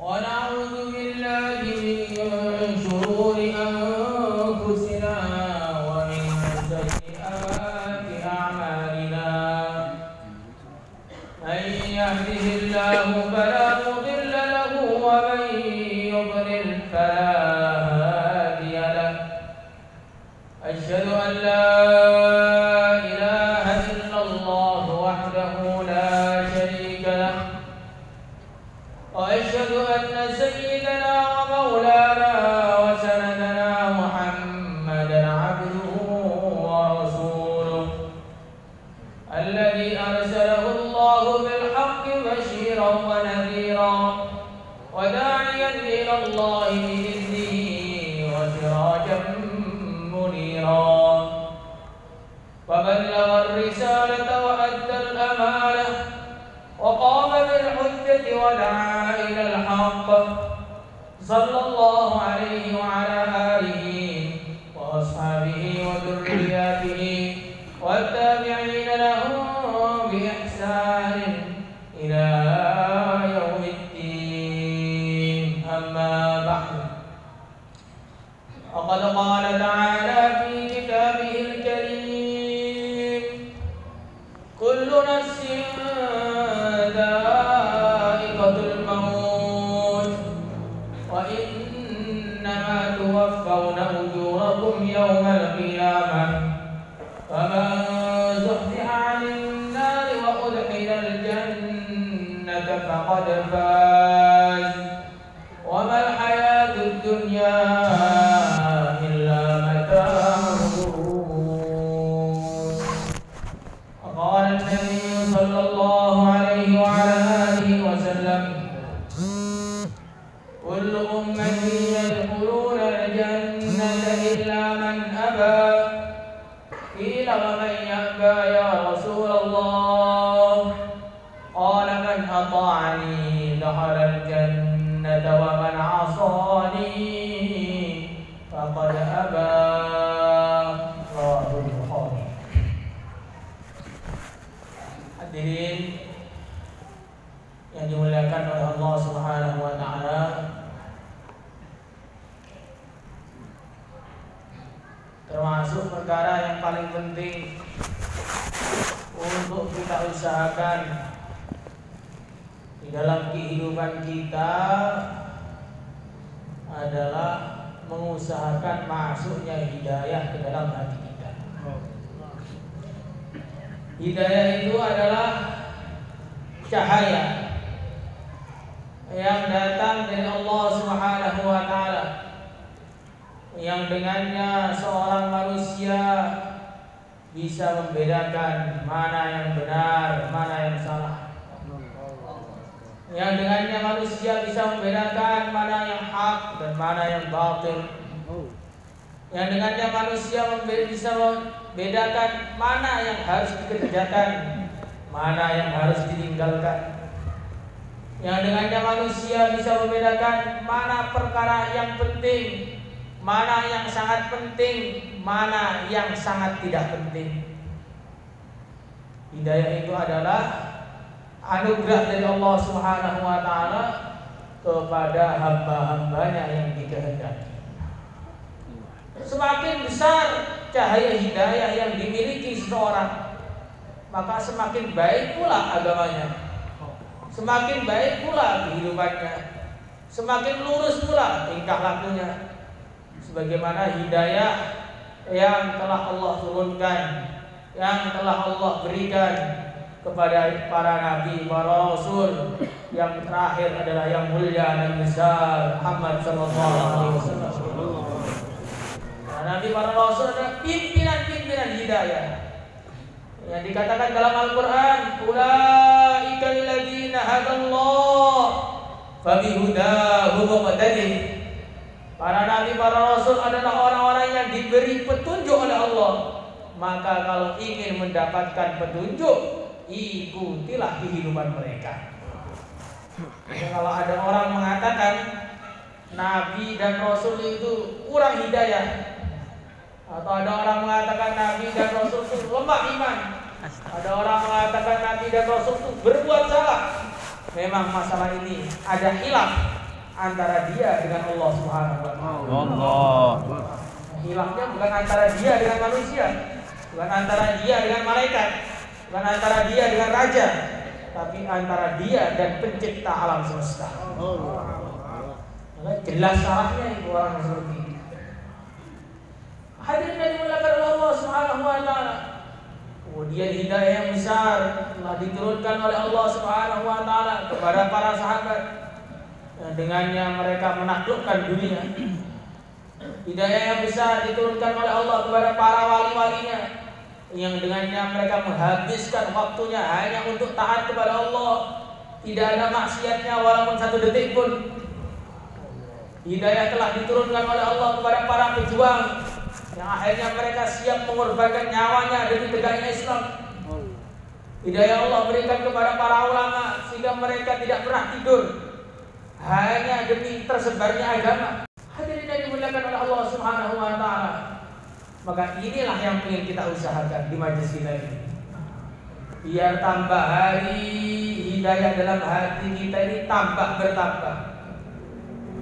ونعوذ بالله من شرور أنفسنا ومن سيئات أعمالنا من يهده الله فلا مضل له ومن يضلل فلا هادي له أشهد أن لا إله إلا الله وحده لا شريك له وأشهد أن سيدنا ومولانا وسندنا محمدا عبده ورسوله الذي أرسله الله بالحق بشيرا ونذيرا وداعيا إلى الله بإذنه وسراجا منيرا وبلغ الرسالة وأدى الأمانة وقام بالحجة ودعا إلى الحق صلى الله عليه وعلى آله وأصحابه وذرياته والتابعين لهم بإحسان إلى يوم الدين أما بعد وقد قال تعالى في كتابه الكريم كل نفس ذائقة الموت وإنما توفون أجوركم يوم القيامة فمن زحزح عن النار وأدخل الجنة فقد فاز وما الحياة الدنيا إلا متاع الغرور. وقال النبي صلى الله عليه وعلى آله وسلم كل أمتي يدخلون الجنة إلا من أبى قيل ومن يأبى يا رسول الله قال من أطاعني دخل الجنة ومن عصاني فقد أبى رواه البخاري. Hadirin yang dimuliakan oleh Allah Subhanahu wa taala, termasuk perkara yang paling penting untuk kita usahakan di dalam kehidupan kita adalah mengusahakan masuknya hidayah ke dalam hati kita. Hidayah itu adalah cahaya yang datang dari Allah Subhanahu wa taala, yang dengannya seorang manusia bisa membedakan mana yang benar, mana yang salah. Yang dengannya manusia bisa membedakan mana yang hak dan mana yang batil. Yang dengannya manusia bisa membedakan mana yang harus dikerjakan, mana yang harus ditinggalkan. Yang dengannya manusia bisa membedakan mana perkara yang penting, mana yang sangat penting, mana yang sangat tidak penting. Hidayah itu adalah anugerah dari Allah Subhanahu wa taala kepada hamba-hambanya yang dikehendaki. Semakin besar cahaya hidayah yang dimiliki seseorang, maka semakin baik pula agamanya, semakin baik pula kehidupannya, semakin lurus pula tingkah lakunya. Sebagaimana hidayah yang telah Allah turunkan, yang telah Allah berikan kepada para nabi, para rasul, yang terakhir adalah yang mulia dan besar Muhammad sallallahu alaihi wasallam. Nabi para rasul adalah pimpinan-pimpinan hidayah. Yang dikatakan dalam Al-Qur'an, ulaika alladziina hadallah fabihudahu muqtadih. Para nabi, para rasul adalah orang-orang yang diberi petunjuk oleh Allah. Maka kalau ingin mendapatkan petunjuk, ikutilah kehidupan mereka. Jadi kalau ada orang mengatakan nabi dan rasul itu kurang hidayah, atau ada orang mengatakan nabi dan rasul itu lemah iman, ada orang mengatakan nabi dan rasul itu berbuat salah, memang masalah ini ada khilaf antara dia dengan Allah Subhanahu wa taala. Allah. Hilangnya bukan antara dia dengan manusia, bukan antara dia dengan malaikat, bukan antara dia dengan raja, tapi antara dia dan pencipta alam semesta. Jelas arahnya itu orang seperti ini. Hadirin yang dimuliakan oleh Allah Subhanahu wa taala. Kemudian hidayah yang besar telah diturunkan oleh Allah Subhanahu wa taala kepada para sahabat. Dengannya mereka menaklukkan dunia. Hidayah yang besar diturunkan oleh Allah kepada para wali-walinya, yang dengannya mereka menghabiskan waktunya hanya untuk taat kepada Allah, tidak ada maksiatnya walaupun satu detik pun. Hidayah telah diturunkan oleh Allah kepada para pejuang, yang akhirnya mereka siap mengorbankan nyawanya demi tegaknya Islam. Hidayah Allah berikan kepada para ulama sehingga mereka tidak pernah tidur hanya demi tersebarnya agama. Hadirin yang dimuliakan oleh Allah Subhanahu wa taala. Maka inilah yang ingin kita usahakan di majelis kita ini. Biar tambah hari hidayah dalam hati kita ini tambah bertambah.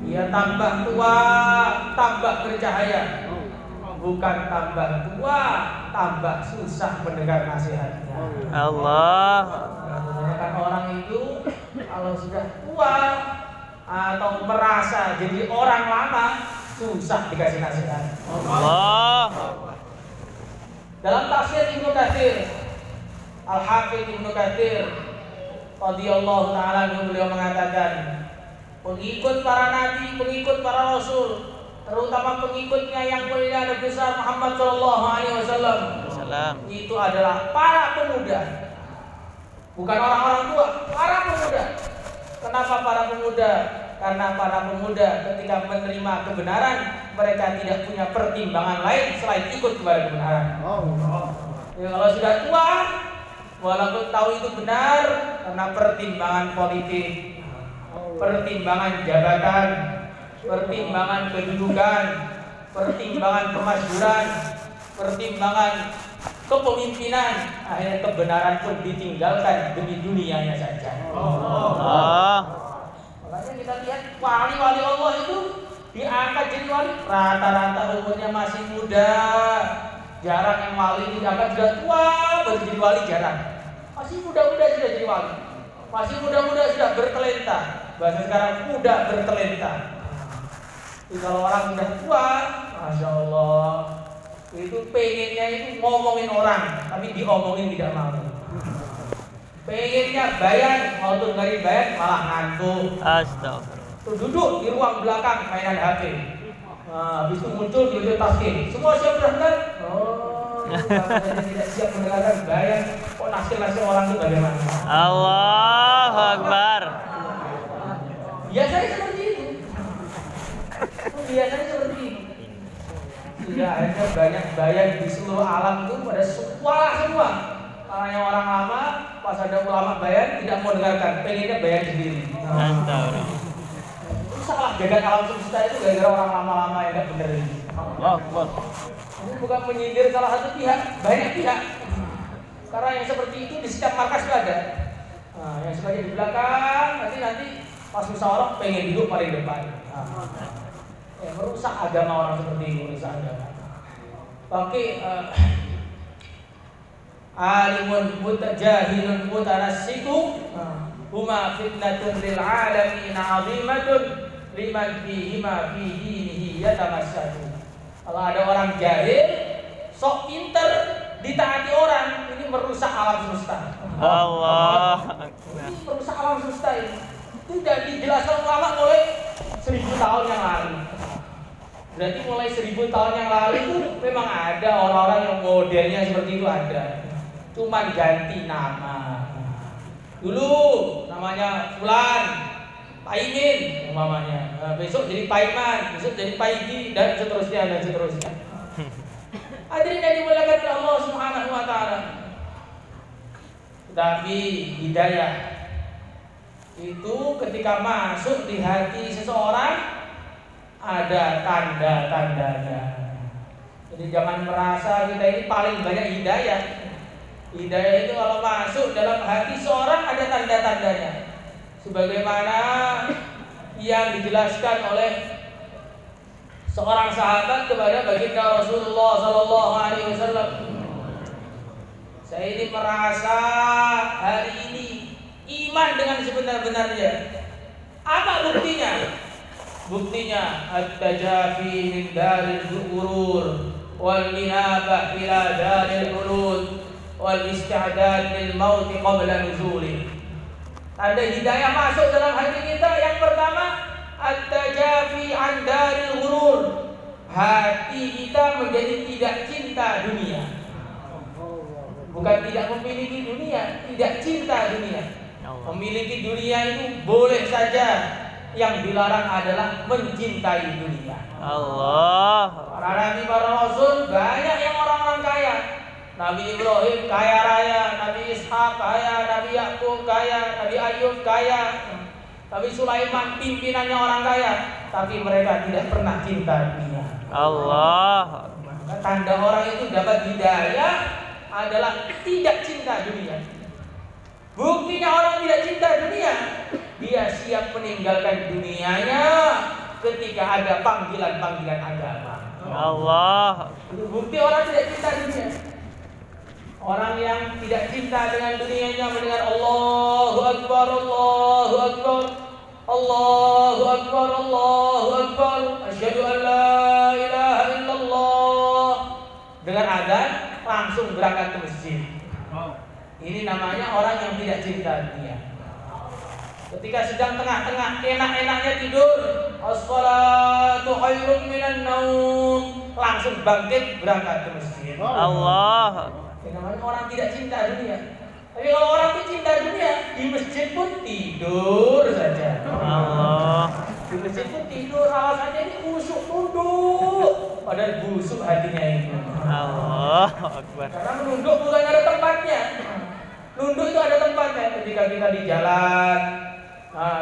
Biar tambah tua, tambah bercahaya. Bukan tambah tua, tambah susah mendengar nasihatnya. Allah. Kebanyakan orang itu kalau sudah tua atau merasa jadi orang lama, susah dikasih nasihat. Allah. Dalam tafsir Ibnu Katsir, Al-Hafidz Ibnu Katsir radhiyallahu taala beliau mengatakan, pengikut para nabi, pengikut para rasul, terutama pengikutnya yang mulia Nabi besar Muhammad sallallahu alaihi wasallam, itu adalah para pemuda. Bukan orang-orang tua, para pemuda. Kenapa para pemuda? Karena para pemuda ketika menerima kebenaran, mereka tidak punya pertimbangan lain selain ikut kepada kebenaran. Ya, kalau sudah tua, walaupun tahu itu benar, karena pertimbangan politik, pertimbangan jabatan, pertimbangan kedudukan, pertimbangan kemasyhuran, pertimbangan kepemimpinan, akhirnya kebenaran pun ditinggalkan demi dunianya saja. Makanya kita lihat wali-wali Allah itu diangkat jadi wali, rata-rata umurnya masih muda. Jarang yang wali diangkat sudah tua baru jadi wali, jarang. Masih muda-muda sudah jadi wali, masih muda-muda sudah bertalenta. Bahasa sekarang muda bertalenta. Jadi kalau orang sudah tua, masya Allah, itu pengennya itu ngomongin orang, tapi diomongin tidak mau. Pengennya bayan, mau tuh ngari bayan malah ngantuk. Astagfirullah. Tuh duduk di ruang belakang mainan HP. Nah, habis itu muncul di tasking. Semua siap benar? Oh, saya tidak siap mendengarkan bayan. Kok nasib orang itu bagaimana? Allahu Akbar. Biasanya seperti itu. Biasanya seperti itu. Sudah akhirnya banyak bayan di seluruh alam itu pada semua. Kalau yang orang lama, pas ada ulama bayan tidak mau dengarkan, pengennya bayan sendiri. Salah jagat alam semesta itu gara-gara orang lama-lama yang tidak benar ini. Ini bukan menyindir salah satu pihak, banyak pihak. Karena yang seperti itu di setiap markas itu ada. Nah, yang sebagai di belakang, nanti pas musyawarah pengen duduk paling depan. Merusak agama orang seperti ini, merusak agama. Oke, alimun mutajahilun mutanassiku huma fitnatun lil alamin 'azimatun liman fihima fi dinihi yatamassatu. Kalau ada orang jahil sok pinter ditaati orang, ini merusak alam semesta. Allah. Ini merusak alam semesta ini. Itu sudah dijelaskan ulama mulai 1000 tahun yang lalu. Berarti mulai 1000 tahun yang lalu itu memang ada orang-orang yang modelnya seperti itu ada. Cuman ganti nama. Dulu namanya Fulan, Paimin umpamanya. Besok jadi Paiman, besok jadi Paigi dan seterusnya. Hadirin yang dimuliakan oleh Allah Subhanahu wa taala. Tapi hidayah itu ketika masuk di hati seseorang ada tanda-tandanya. Jadi jangan merasa kita ini paling banyak hidayah. Hidayah itu kalau masuk dalam hati seorang ada tanda-tandanya. Sebagaimana yang dijelaskan oleh seorang sahabat kepada baginda Rasulullah sallallahu alaihi wasallam. Saya ini merasa hari ini iman dengan sebenar-benarnya. Apa buktinya? Buktinya at-tajafi min daril ghurur wal inabah ila daril khulud wal isti'dad lil maut qabla nuzuli. Ada hidayah masuk dalam hati kita. Yang pertama, at-tajafi an daril ghurur. Hati kita menjadi tidak cinta dunia. Bukan tidak memiliki dunia, tidak cinta dunia. Memiliki dunia itu boleh saja, yang dilarang adalah mencintai dunia. Allah. Para nabi, para rasul, banyak yang orang-orang kaya. Nabi Ibrahim kaya raya, Nabi Ishak kaya, Nabi Yakub kaya, Nabi Ayub kaya, Nabi Sulaiman pimpinannya orang kaya, tapi mereka tidak pernah cinta dunia. Allah. Tanda orang itu dapat hidayah adalah tidak cinta dunia. Buktinya orang tidak cinta dunia, dia siap meninggalkan dunianya ketika ada panggilan-panggilan agama. Allah. Itu bukti orang tidak cinta dunia. Orang yang tidak cinta dengan dunianya mendengar Allahu Akbar, Allahu Akbar, Allahu Akbar, Allahu Akbar, asyhadu an la ilaha illallah. Dengar adzan langsung berangkat ke masjid. Ini namanya orang yang tidak cinta dunia. Ketika sedang tengah-tengah enak-enaknya tidur, as-salatu khairun minan naum, langsung bangkit berangkat ke masjid. Allah. Ini namanya orang tidak cinta dunia. Tapi kalau orang itu cinta dunia, di masjid pun tidur saja. Allah. Di masjid pun tidur, alasannya ini khusyuk tunduk, padahal busuk hatinya itu. Allah Akbar. Karena menunduk bukan ada tempatnya. Nunduk itu ada tempatnya. Ketika kita di jalan,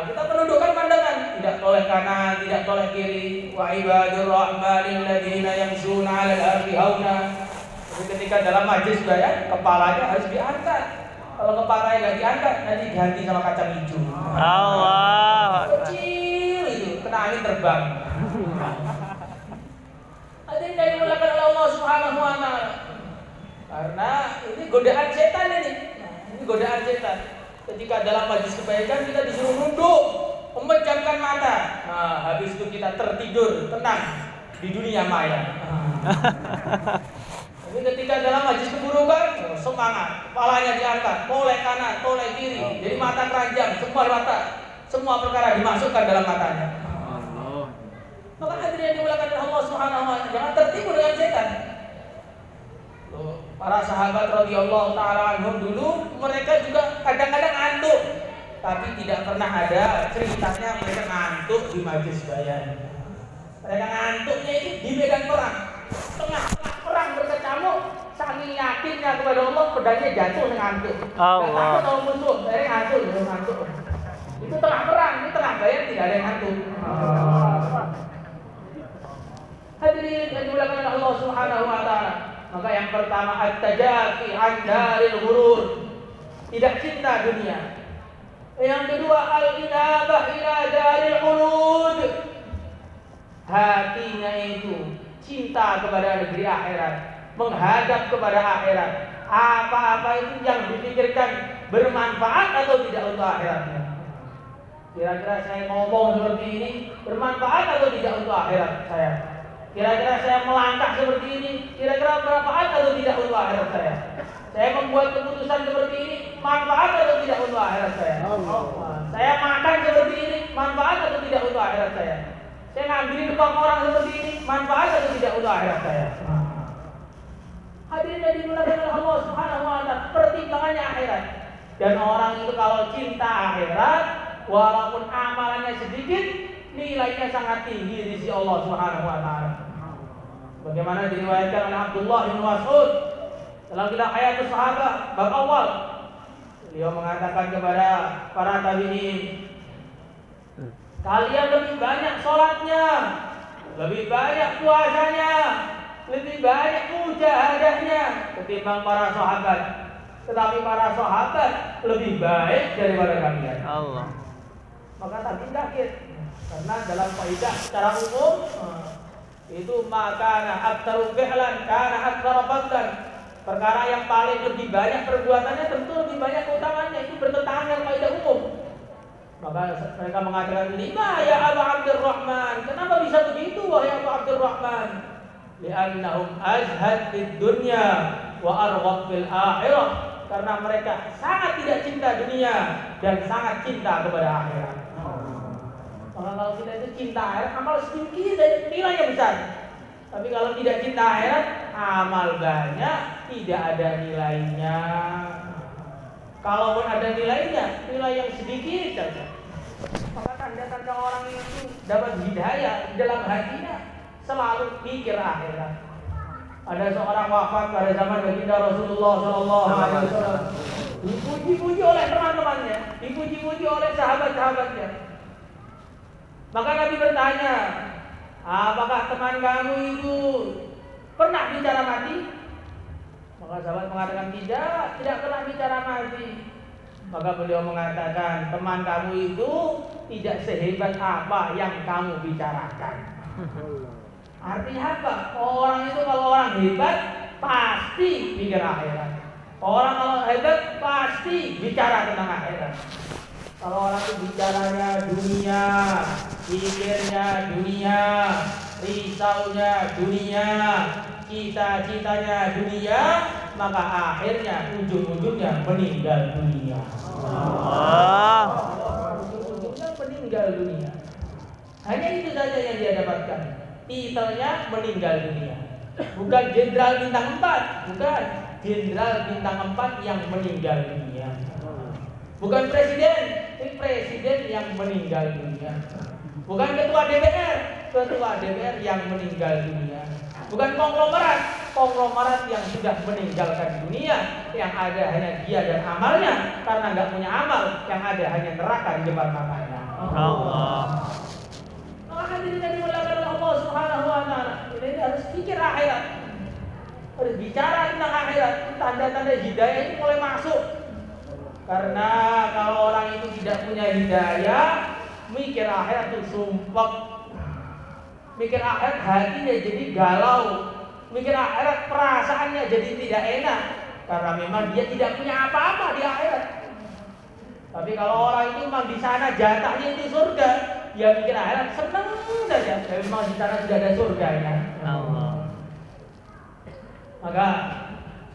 kita menundukkan pandangan, tidak toleh kanan, tidak toleh kiri. Wa ibadur rahmanil ladzina yamshuna 'alal ardi hauna. Jadi ketika dalam majlis juga ya, kepalanya harus diangkat. Kalau kepalanya nggak diangkat, nanti ganti sama kacang hijau. Allah. Kecil itu, kena angin terbang. Ada yang dimulakan oleh Allah Subhanahu wa Ta'ala. Karena ini godaan setan ini. Ini godaan setan. Ketika dalam majlis kebaikan kita disuruh nunduk, memejamkan mata. Nah, habis itu kita tertidur tenang di dunia maya. Tapi ketika dalam majlis keburukan, semangat, kepalanya diangkat, toleh kanan, toleh kiri, jadi mata keranjang, semua perkara dimasukkan dalam matanya. Maka hadirin yang dimuliakan oleh Allah Subhanahu wa Ta'ala, jangan tertipu dengan setan. Para sahabat radhiyallahu taala anhum dulu mereka juga kadang-kadang ngantuk, tapi tidak pernah ada ceritanya mereka ngantuk di majelis bayan. Mereka ngantuknya itu di medan perang, tengah-tengah perang berkecamuk, saking yakinnya kepada Allah pedangnya jatuh dengan ngantuk. Allah. Takut kalau musuh, mereka ngantuk. Itu tengah perang, ini tengah bayan tidak ada yang ngantuk. Hadirin yang dimuliakan oleh Allah Subhanahu wa Ta'ala. Maka yang pertama at-tajafi an daril ghurur, tidak cinta dunia. Yang kedua al-inabah ila daril khulud, hatinya itu cinta kepada negeri akhirat, menghadap kepada akhirat. Apa-apa itu yang dipikirkan bermanfaat atau tidak untuk akhiratnya. Kira-kira saya ngomong seperti ini bermanfaat atau tidak untuk akhirat saya? Kira-kira saya melangkah seperti ini, kira-kira bermanfaat atau tidak untuk akhirat saya? Saya membuat keputusan seperti ini, manfaat atau tidak untuk akhirat saya? Saya makan seperti ini, manfaat atau tidak untuk akhirat saya? Saya ngambilin uang orang seperti ini, manfaat atau tidak untuk akhirat saya? Hadirin yang dimuliakan oleh Allah Subhanahu wa Ta'ala, pertimbangannya akhirat. Dan orang itu kalau cinta akhirat, walaupun amalannya sedikit, nilainya sangat tinggi di sisi Allah Subhanahu wa Ta'ala. Bagaimana diriwayatkan oleh Abdullah bin Mas'ud dalam kitab Hayatus Sahabat bab awal, beliau mengatakan kepada para tabi'in, kalian lebih banyak sholatnya, lebih banyak puasanya, lebih banyak mujahadahnya ketimbang para sahabat. Tetapi para sahabat lebih baik daripada kalian. Allah. maka tadi kaget. Karena dalam kaidah secara umum itu maka aktsarul fi'lan kana aktsara fadlan. Perkara yang paling lebih banyak perbuatannya tentu lebih banyak keutamaannya, itu bertentangan dengan kaidah umum. Maka mereka mengatakan, "Lima ya Abu Abdurrahman? Kenapa bisa begitu wahai Abu Abdurrahman?" Li'annahum azhad fid dunya wa arghab fil akhirah. Karena mereka sangat tidak cinta dunia dan sangat cinta kepada akhirat. Maka kalau kita itu cinta akhirat, amal sedikit dan nilainya besar. Tapi kalau tidak cinta akhirat, amal banyak, tidak ada nilainya. Kalaupun ada nilainya, nilai yang sedikit saja. Maka tanda-tanda orang itu dapat hidayah dalam hatinya, selalu pikir akhirat. Ada seorang wafat pada zaman baginda Rasulullah SAW. Dipuji-puji oleh teman-temannya, dipuji-puji oleh sahabat-sahabatnya. Maka Nabi bertanya, apakah teman kamu itu pernah bicara mati? Maka sahabat mengatakan tidak pernah bicara mati. Maka beliau mengatakan, teman kamu itu tidak sehebat apa yang kamu bicarakan. Artinya apa? Orang itu kalau orang hebat pasti pikir akhirat. Orang kalau hebat pasti bicara tentang akhirat. Kalau orang itu bicaranya dunia, pikirnya dunia, risaunya dunia, cita-citanya dunia, maka akhirnya ujung-ujungnya meninggal dunia. Ujung-ujungnya meninggal dunia. Hanya itu saja yang dia dapatkan. Titelnya meninggal dunia. Bukan jenderal bintang 4, bukan jenderal bintang 4 yang meninggal dunia. Bukan presiden, ini presiden yang meninggal dunia. Bukan ketua DPR yang meninggal dunia. Bukan konglomerat yang sudah meninggalkan dunia, yang ada hanya dia dan amalnya, karena nggak punya amal, yang ada hanya neraka di depan matanya. Allah. Maka diri dimulakan oleh Allah Subhanahu wa taala. Ini harus pikir akhirat. Harus bicara tentang akhirat. Tanda-tanda hidayah ini mulai masuk. Karena kalau orang itu tidak punya hidayah, mikir akhirat itu sumpek. Mikir akhirat hatinya jadi galau. Mikir akhirat perasaannya jadi tidak enak. Karena memang dia tidak punya apa-apa di akhirat. Tapi kalau orang itu memang di sana jatahnya itu surga, dia mikir akhirat senang saja. Tapi memang di sana sudah ada surganya. Allah. Maka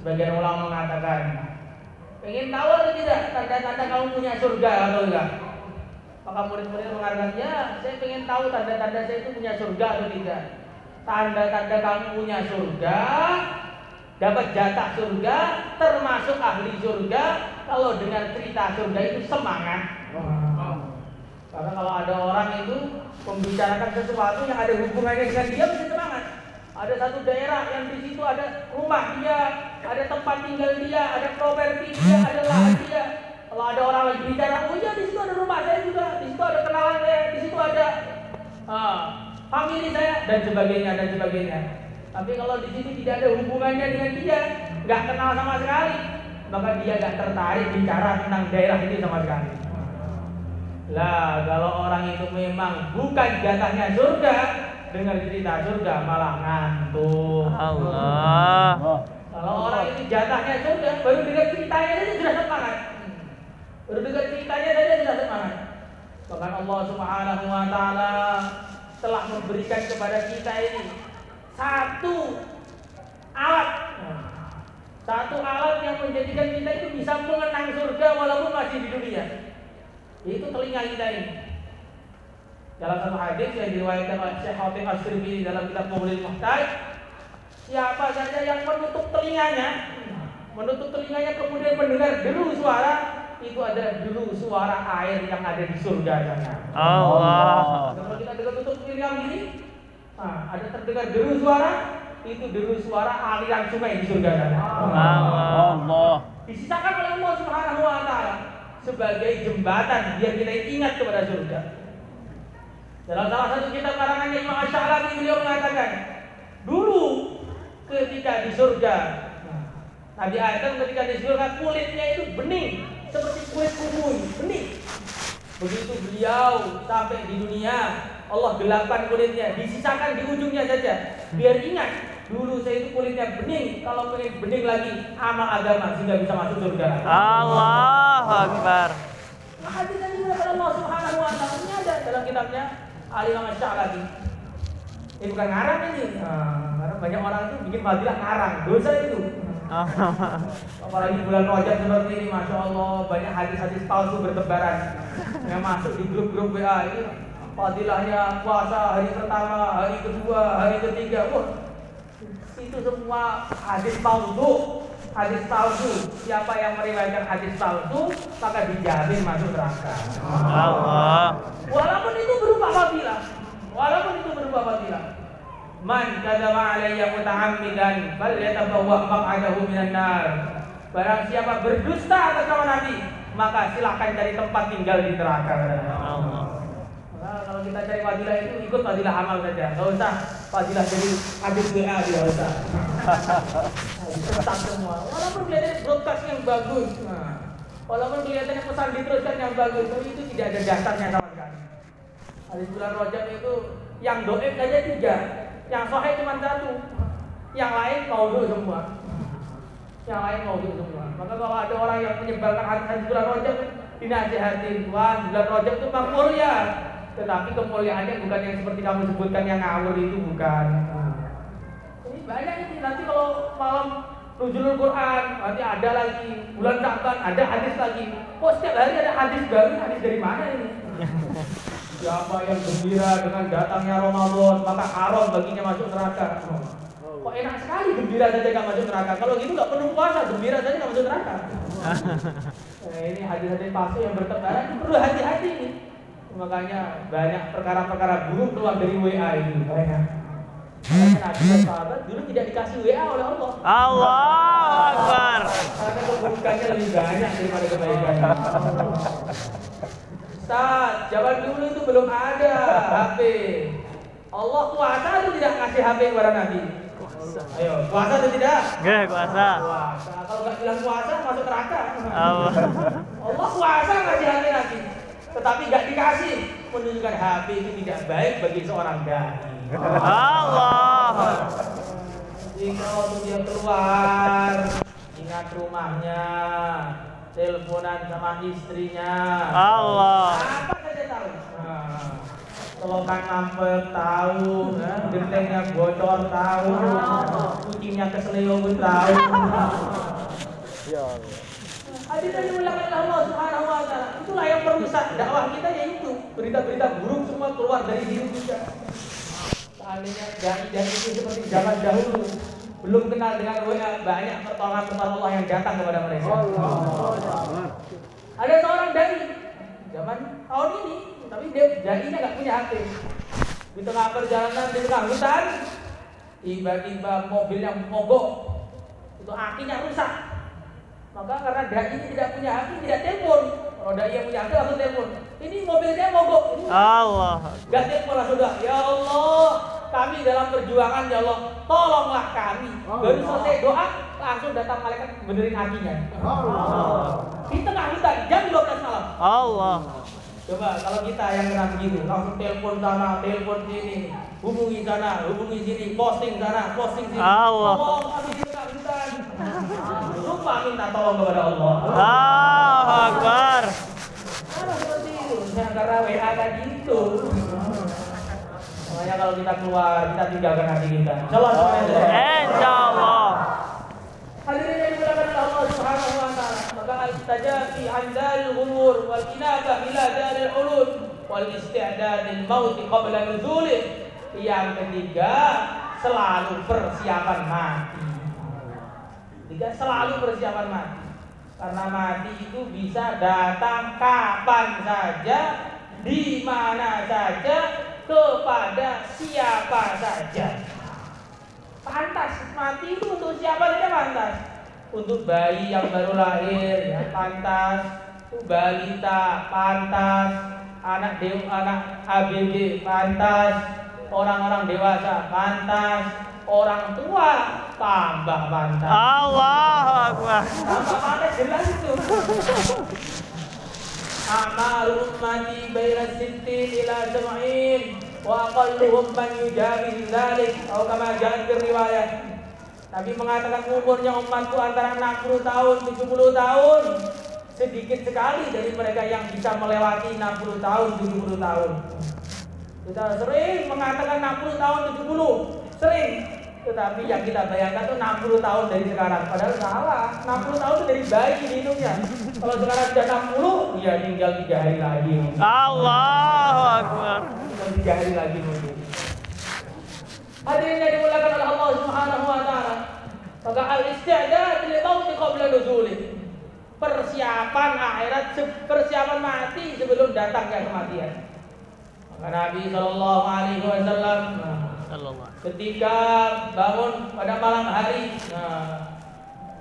sebagian ulama mengatakan, pengen tahu atau tidak tanda-tanda kamu punya surga atau enggak? Maka murid-murid mengatakan, ya saya pengen tahu tanda-tanda saya itu punya surga atau tidak. Tanda-tanda kamu punya surga, dapat jatah surga, termasuk ahli surga. Kalau dengar cerita surga itu semangat. Karena kalau ada orang itu membicarakan sesuatu yang ada hubungannya dengan dia, bisa semangat. Ada satu daerah yang di situ ada rumah dia, ada tempat tinggal dia, ada properti dia, ada lahan dia. Kalau ada orang lagi bicara, oh iya di situ ada rumah saya juga, di situ ada kenalan saya, di situ ada famili saya dan sebagainya. Tapi kalau di situ tidak ada hubungannya dengan dia, nggak kenal sama sekali, maka dia nggak tertarik bicara tentang daerah ini sama sekali. Lah kalau orang itu memang bukan jatahnya surga, dengar cerita surga malah ngantuk. Allah. Kalau orang itu jatahnya surga, baru dengar ceritanya saja sudah semangat. Baru dengar ceritanya saja sudah semangat. Bahkan Allah Subhanahu wa taala telah memberikan kepada kita ini satu alat yang menjadikan kita itu bisa mengenang surga walaupun masih di dunia. Yaitu telinga kita ini. Dalam satu hadis yang diriwayatkan oleh Syekh Khatib Asy-Syirbi dalam kitab Mughniul Muhtaj, siapa saja yang menutup telinganya kemudian mendengar deru suara, itu adalah deru suara air yang ada di surga sana. Allah. Kalau kita tutup telinga ini, ada terdengar deru suara, itu deru suara aliran sungai di surga sana. Allah. Disisakan oleh Allah Subhanahu wa taala sebagai jembatan biar kita ingat kepada surga. Dalam salah satu kitab karangannya Imam Asy-Sya'labi, beliau mengatakan, dulu ketika di surga, Nabi Adam ketika di surga kulitnya itu bening seperti kulit kubuy, bening. Begitu beliau sampai di dunia, Allah gelapkan kulitnya, disisakan di ujungnya saja. Biar ingat, dulu saya itu kulitnya bening, kalau pengen bening lagi amal agama sehingga bisa masuk surga. Allahu Akbar. Hadis yang digunakan Allah Subhanahu wa taala ini ada dalam kitabnya Al-Imam Asy-Sya'labi. Ini bukan ngarang ini. Karena banyak orang itu bikin fadilah ngarang, dosa itu. Apalagi bulan Rajab seperti ini, masya Allah banyak hadis-hadis palsu bertebaran yang masuk di grup-grup WA ini. Fadilahnya puasa hari pertama, hari kedua, hari ketiga. Wah, itu semua hadis palsu. Hadis palsu. Siapa yang meriwayatkan hadis palsu maka dijamin masuk neraka. Allah. Walaupun itu berupa fadilah. Walaupun itu berupa fadilah. Man kadzaba alayya muta'ammidan falyatabawwa maq'adahu minan nar. Barang siapa berdusta atas nama Nabi, maka silakan cari tempat tinggal di neraka. Allah. Nah, kalau kita cari fadilah itu ikut fadilah amal saja. Enggak usah fadilah jadi hadis WA dia usah. Tetap semua. Walaupun kelihatannya broadcast yang bagus. Nah, walaupun kelihatannya pesan diteruskan yang bagus, tapi itu tidak ada dasarnya sama sekali. Hadis bulan Rajab itu yang doib saja 3. Yang sahih cuma 1, yang lain maudhu semua. Yang lain maudhu semua. Maka kalau ada orang yang menyebarkan hadis bulan Rajab, dinasihatin, Tuhan, bulan Rajab itu memang mulia, tetapi kemuliaannya bukan yang seperti kamu sebutkan yang ngawur itu, bukan. Ini banyak ini. Nanti kalau malam Nuzulul Quran, nanti ada lagi bulan Sya'ban, ada hadis lagi. Kok setiap hari ada hadis baru? Hadis dari mana ini? Siapa yang gembira dengan datangnya Ramadan, maka haram baginya masuk neraka. Kok enak sekali gembira saja gak masuk neraka. Kalau gitu gak perlu puasa, gembira saja gak masuk neraka. Ini hadis-hadis palsu yang bertebaran, perlu hati-hati ini. Makanya banyak perkara-perkara buruk keluar dari WA ini. Makanya Nabi dan sahabat dulu tidak dikasih WA oleh Allah. Allahu Akbar. Karena keburukannya lebih banyak daripada kebaikannya. Saat zaman dulu itu belum ada HP. Allah kuasa atau tidak ngasih HP kepada Nabi? Ayo, kuasa atau tidak? Nggih, kuasa. Kuasa. Kalau nggak bilang kuasa masuk neraka. Allah. Allah kuasa ngasih HP Nabi, tetapi nggak dikasih. Menunjukkan HP itu tidak baik bagi seorang dai. Allah. Jika waktu dia keluar, ingat rumahnya, teleponan sama istrinya. Allah. Apa saja tahu. Selokan mampet tahu, gentengnya bocor tahu, kucingnya keseleo pun tahu. Ya Allah. Hadirin dimuliakan Allah Subhanahu wa taala. Itulah yang merusak dakwah kita, yaitu berita-berita buruk semua keluar dari diri kita. Seandainya dai itu seperti zaman dahulu belum kenal dengan WA, banyak pertolongan Allah yang datang kepada mereka. Ada seorang dai zaman tahun ini, tapi dai-nya nggak punya HP. Di tengah perjalanan di tengah hutan, tiba-tiba mobil yang mogok, itu akinya rusak. Maka karena dai tidak punya HP, tidak telepon. Kalau dai yang punya HP langsung telepon. Ini mobilnya mogok. Allah. Gak telepon langsung dah. Ya Allah, kami dalam perjuangan, ya Allah, tolonglah kami. Baru selesai doa, langsung datang malaikat benerin akinya. Di tengah hutan, jam 12 malam. Allah. Coba kalau kita yang kena begitu, langsung telepon sana, telepon sini, hubungi sana, hubungi sini, posting sana, posting sini. Allah. Tolong kami di tengah hutan. Lupa minta tolong kepada Allah. Allahu Akbar. Karena seperti itu, karena WA kan gitu. Makanya kalau kita keluar, kita tinggalkan hati kita. Insyaallah semuanya. Insyaallah. Hadirin yang dimuliakan oleh Allah Subhanahu wa taala, maka al-tajafi 'an daril ghurur wal inabah ila daril ulud wal isti'dad lil maut qabla nuzulih. Yang ketiga, selalu persiapan mati. Selalu persiapan mati. Karena mati itu bisa datang kapan saja, di mana saja, kepada siapa saja. Pantas mati itu untuk siapa saja pantas. Untuk bayi yang baru lahir ya pantas, untuk balita pantas, anak ABG pantas, orang-orang dewasa pantas, orang tua tambah pantas. Allahu Akbar. Tambah pantas jelas itu. a'malu ummati baina sittin ila sab'in wa aqalluhum man yujawiz dzalik atau kama jaa fi riwayat. Nabi mengatakan umurnya umatku antara 60 tahun 70 tahun. Sedikit sekali dari mereka yang bisa melewati 60 tahun 70 tahun. Kita sering mengatakan 60 tahun 70, sering. Tetapi yang kita bayangkan itu 60 tahun dari sekarang. Padahal salah. 60 tahun itu dari bayi hidupnya. Kalau sekarang sudah 60, ya tinggal 3 hari lagi. Allahu Akbar. Tinggal 3 hari lagi mungkin. Hadirin yang dimuliakan oleh Allah Subhanahu wa taala. Maka al-isti'dad lil maut qabla nuzulih. Persiapan akhirat, persiapan mati sebelum datangnya kematian. Maka Nabi sallallahu alaihi wasallam ketika bangun pada malam hari,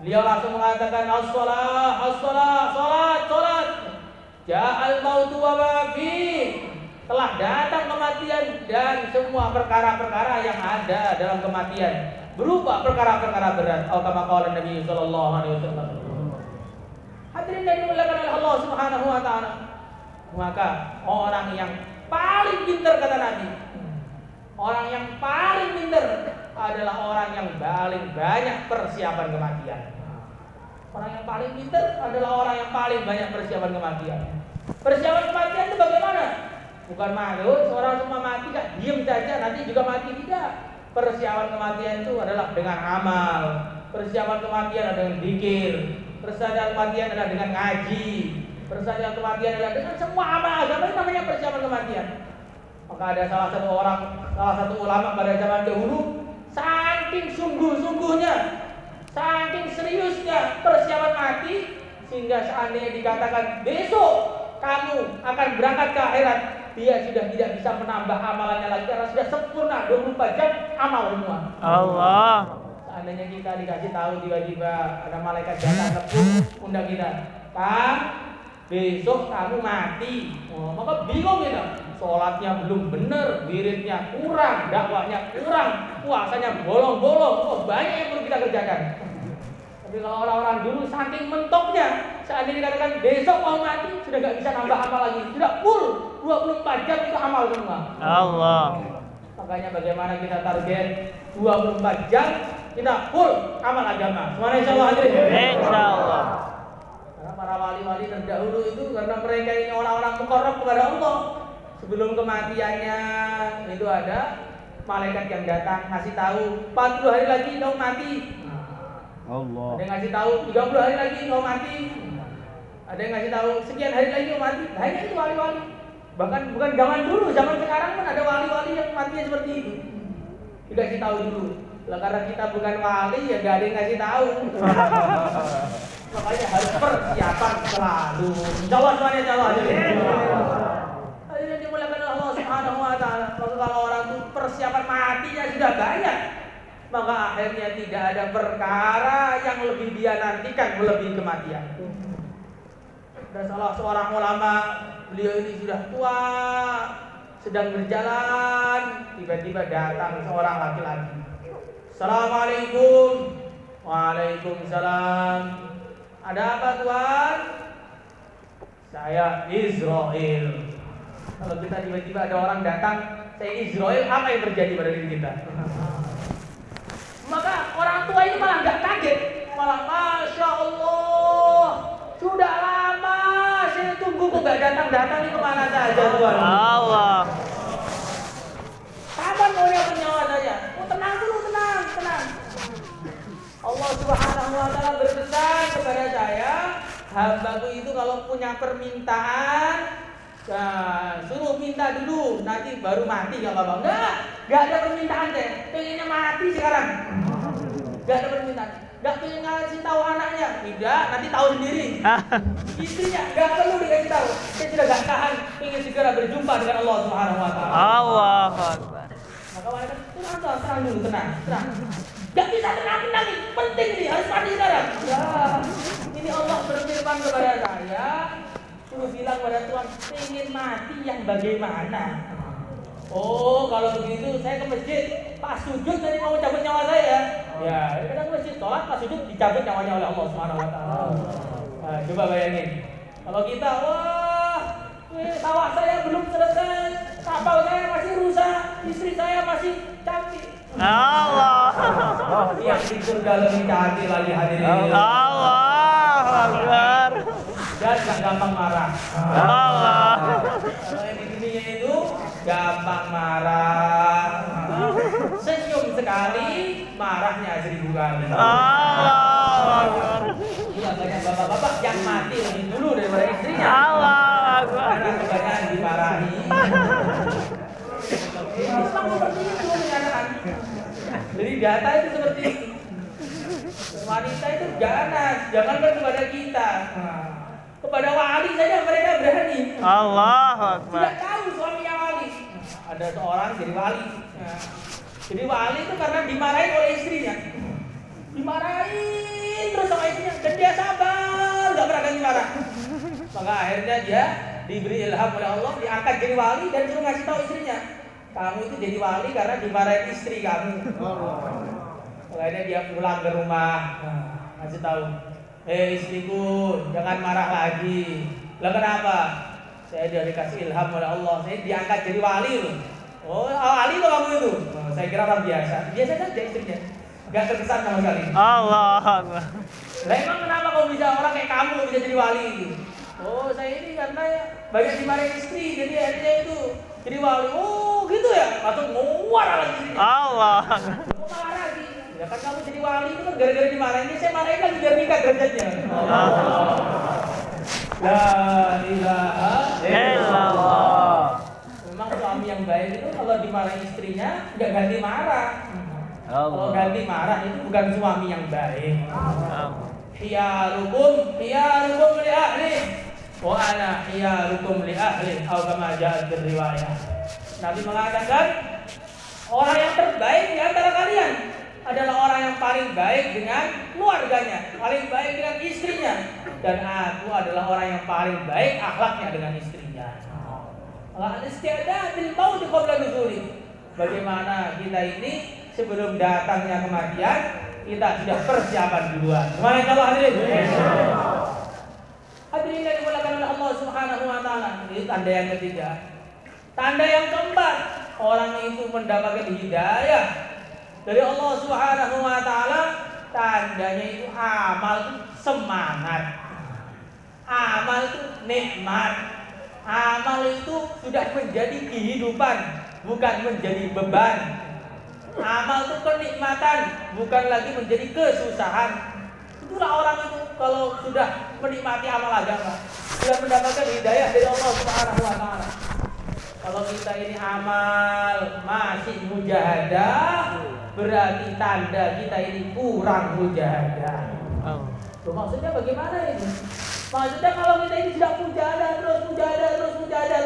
beliau langsung mengatakan as-shalah, as-shalah, salat. Ja'al mautu wa ma fi. Telah datang kematian dan semua perkara-perkara yang ada dalam kematian berupa perkara-perkara berat. Atau kama qala Nabi sallallahu alaihi wasallam. Hadirin yang dimuliakan oleh Allah Subhanahu wa taala. Maka orang yang paling pintar kata Nabi, orang yang paling pintar adalah orang yang paling banyak persiapan kematian. Orang yang paling pintar adalah orang yang paling banyak persiapan kematian. Persiapan kematian itu bagaimana? Bukan malu, seorang semua mati kan diam saja nanti juga mati, tidak. Persiapan kematian itu adalah dengan amal. Persiapan kematian adalah dengan zikir. Persiapan kematian adalah dengan ngaji. Persiapan kematian adalah dengan semua amal agama. Itu namanya persiapan kematian. Maka ada salah satu ulama pada zaman dahulu, saking sungguh-sungguhnya, saking seriusnya persiapan mati, sehingga seandainya dikatakan besok kamu akan berangkat ke akhirat, dia sudah tidak bisa menambah amalannya lagi karena sudah sempurna 24 jam amal semua. Allah. Seandainya kita dikasih tahu tiba-tiba ada malaikat datang tepuk undang kita, Kang, besok kamu mati. Maka bingung kita. Sholatnya belum benar, wiridnya kurang, dakwahnya kurang, puasanya bolong-bolong. Banyak yang perlu kita kerjakan. Tapi kalau orang-orang dulu saking mentoknya, seandainya dikatakan besok mau mati, sudah gak bisa nambah amal lagi. Sudah full 24 jam itu amal semua. Allah. Makanya bagaimana kita target 24 jam kita full amal agama. Semuanya insyaallah hadirin. Insyaallah. Karena para wali-wali terdahulu itu karena mereka ini orang-orang muqarrab kepada Allah. Sebelum kematiannya itu ada malaikat yang datang ngasih tahu 40 hari lagi kau mati. Allah. Ada yang ngasih tahu 30 hari lagi kau mati. Ada yang ngasih tahu sekian hari lagi kau mati. Banyak itu wali-wali. Bahkan bukan zaman dulu, zaman sekarang kan ada wali-wali yang matinya seperti itu. Dikasih tahu dulu. Lah karena kita bukan wali ya gak ada yang ngasih tahu. Makanya harus persiapan selalu. Insyaallah semuanya insyaallah. Hadirin dimuliakan Allah Subhanahu wa taala. Kalau orang itu persiapan matinya sudah banyak, maka akhirnya tidak ada perkara yang lebih dia nantikan melebihi kematian. Dan salah seorang ulama, beliau ini sudah tua, sedang berjalan, tiba-tiba datang seorang laki-laki. Assalamualaikum. Waalaikumsalam. Ada apa tuan? Saya Israel. Kalau kita tiba-tiba ada orang datang, saya Israel, apa yang terjadi pada diri kita? Maka orang tua ini malah nggak kaget, malah Masya Allah, sudah lama saya tunggu kok nggak datang-datang, ini kemana saja tuan? Allah. Kapan mau nyabut nyawa saya? Oh tenang dulu, tenang. Allah Subhanahu wa taala berpesan kepada saya, hambaku itu kalau punya permintaan, suruh minta dulu, nanti baru mati gak apa-apa. Enggak ada permintaan deh. Pengennya mati sekarang. Enggak ada permintaan. Enggak pengen ngasih tahu anaknya. Tidak, nanti tahu sendiri. Istrinya enggak perlu dikasih tahu. Saya sudah enggak tahan, ingin segera berjumpa dengan Allah Subhanahu wa taala. Allahu Akbar. Maka mereka tenang dulu, tenang. Enggak bisa tenang nih. Penting nih, harus mati sekarang. Ya, ini Allah berfirman kepada saya, suruh bilang pada Tuhan, ingin mati yang bagaimana? Oh, kalau begitu saya ke masjid, pas sujud nanti mau cabut nyawa saya. Ya, kita ke masjid, sholat pas sujud dicabut nyawanya oleh Allah Subhanahu wa taala. Coba bayangin. Kalau kita, wah, Sawah saya belum selesai, kapal saya masih rusak, istri saya masih cantik. Allah. Yang di surga lebih cantik lagi hadirin. Allah Akbar. Dan gak gampang marah. Allah. Kalau yang di dunia itu gampang marah, senyum sekali, marahnya 1000 kali. Allah Akbar. Iya, banyak bapak-bapak yang mati lebih dulu daripada istrinya. Allah Akbar. Karena kebanyakan dimarahi. Islam seperti itu kenyataan. Jadi data itu seperti itu. Wanita itu ganas, jangankan kepada kita. Kepada wali saja mereka berani. Allah Akbar. Tidak tahu suaminya wali. Ada seorang jadi wali. Jadi wali itu karena dimarahin oleh istrinya. Dimarahin terus sama istrinya. Dan dia sabar, gak pernah ganti marah. Maka akhirnya dia diberi ilham oleh Allah, diangkat jadi wali dan suruh ngasih tahu istrinya, kamu itu jadi wali karena dimarahin istri kamu. Makanya dia pulang ke rumah, ngasih tahu, istriku jangan marah lagi. Lah kenapa? Saya dia dikasih ilham oleh Allah, saya diangkat jadi wali loh. Oh, wali loh kamu itu. Saya kira orang biasa saja istrinya, gak terkesan sama sekali. Allah Akbar. Lah emang kenapa kau bisa, orang kayak kamu bisa jadi wali? Oh, saya ini karena banyak dimarahin istri, jadi akhirnya itu jadi wali. Oh, gitu ya? Langsung muar lagi istrinya. Allah. Mau marah lagi. Ya kan kamu jadi wali itu kan gara-gara dimarahin. Ini saya marahin lagi biar nikah derajatnya. La ilaha illallah. Memang suami yang baik itu kalau dimarahin istrinya nggak ganti marah. Kalau ganti marah itu bukan suami yang baik. Khiyarukum li ahli wa ana khiyarukum li ahli, atau kama ja'at riwayat. Nabi mengatakan orang yang terbaik di antara kalian adalah orang yang paling baik dengan keluarganya, paling baik dengan istrinya, dan aku adalah orang yang paling baik akhlaknya dengan istrinya. Al-isti'dad bil maut qabla nuzuli. Bagaimana kita ini sebelum datangnya kematian kita sudah persiapan duluan. Gimana kalau hadirin? Hadirin yang dimuliakan oleh Allah Subhanahu wa taala. Ini tanda yang ketiga. Tanda yang keempat, orang itu mendapatkan hidayah dari Allah Subhanahu wa taala. Tandanya itu amal itu semangat. Amal itu nikmat. Amal itu sudah menjadi kehidupan, bukan menjadi beban. Amal itu kenikmatan, bukan lagi menjadi kesusahan. Itulah orang itu kalau sudah menikmati amal agama, sudah mendapatkan hidayah dari Allah Subhanahu wa taala. Kalau kita ini amal masih mujahadah, berarti tanda kita ini kurang mujahadah. Maksudnya bagaimana ini? Maksudnya kalau kita ini sudah mujahadah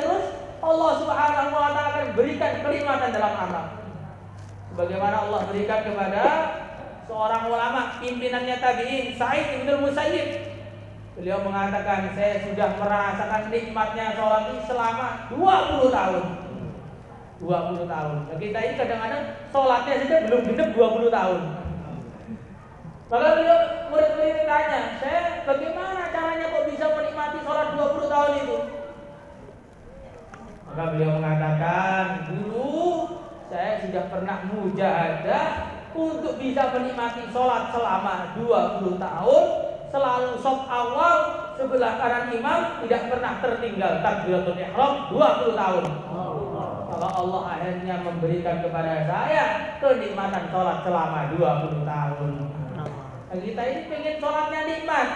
terus, Allah Subhanahu wa taala akan berikan kenikmatan dalam amal. Bagaimana Allah berikan kepada seorang ulama, pimpinannya tabi'in, Sa'id bin Musayyib. Beliau mengatakan, saya sudah merasakan nikmatnya sholat ini selama 20 tahun. 20 tahun. Nah, kita ini kadang-kadang sholatnya saja belum genap 20 tahun. Maka beliau murid-murid tanya, saya bagaimana caranya kok bisa menikmati sholat 20 tahun itu? Maka beliau mengatakan, dulu saya sudah pernah mujahadah untuk bisa menikmati sholat selama 20 tahun, selalu shaf awal sebelah kanan imam, tidak pernah tertinggal takbiratul ihram 20 tahun. Maka Allah akhirnya memberikan kepada saya kenikmatan sholat selama 20 tahun. Nah, kita ini pengen sholatnya nikmat,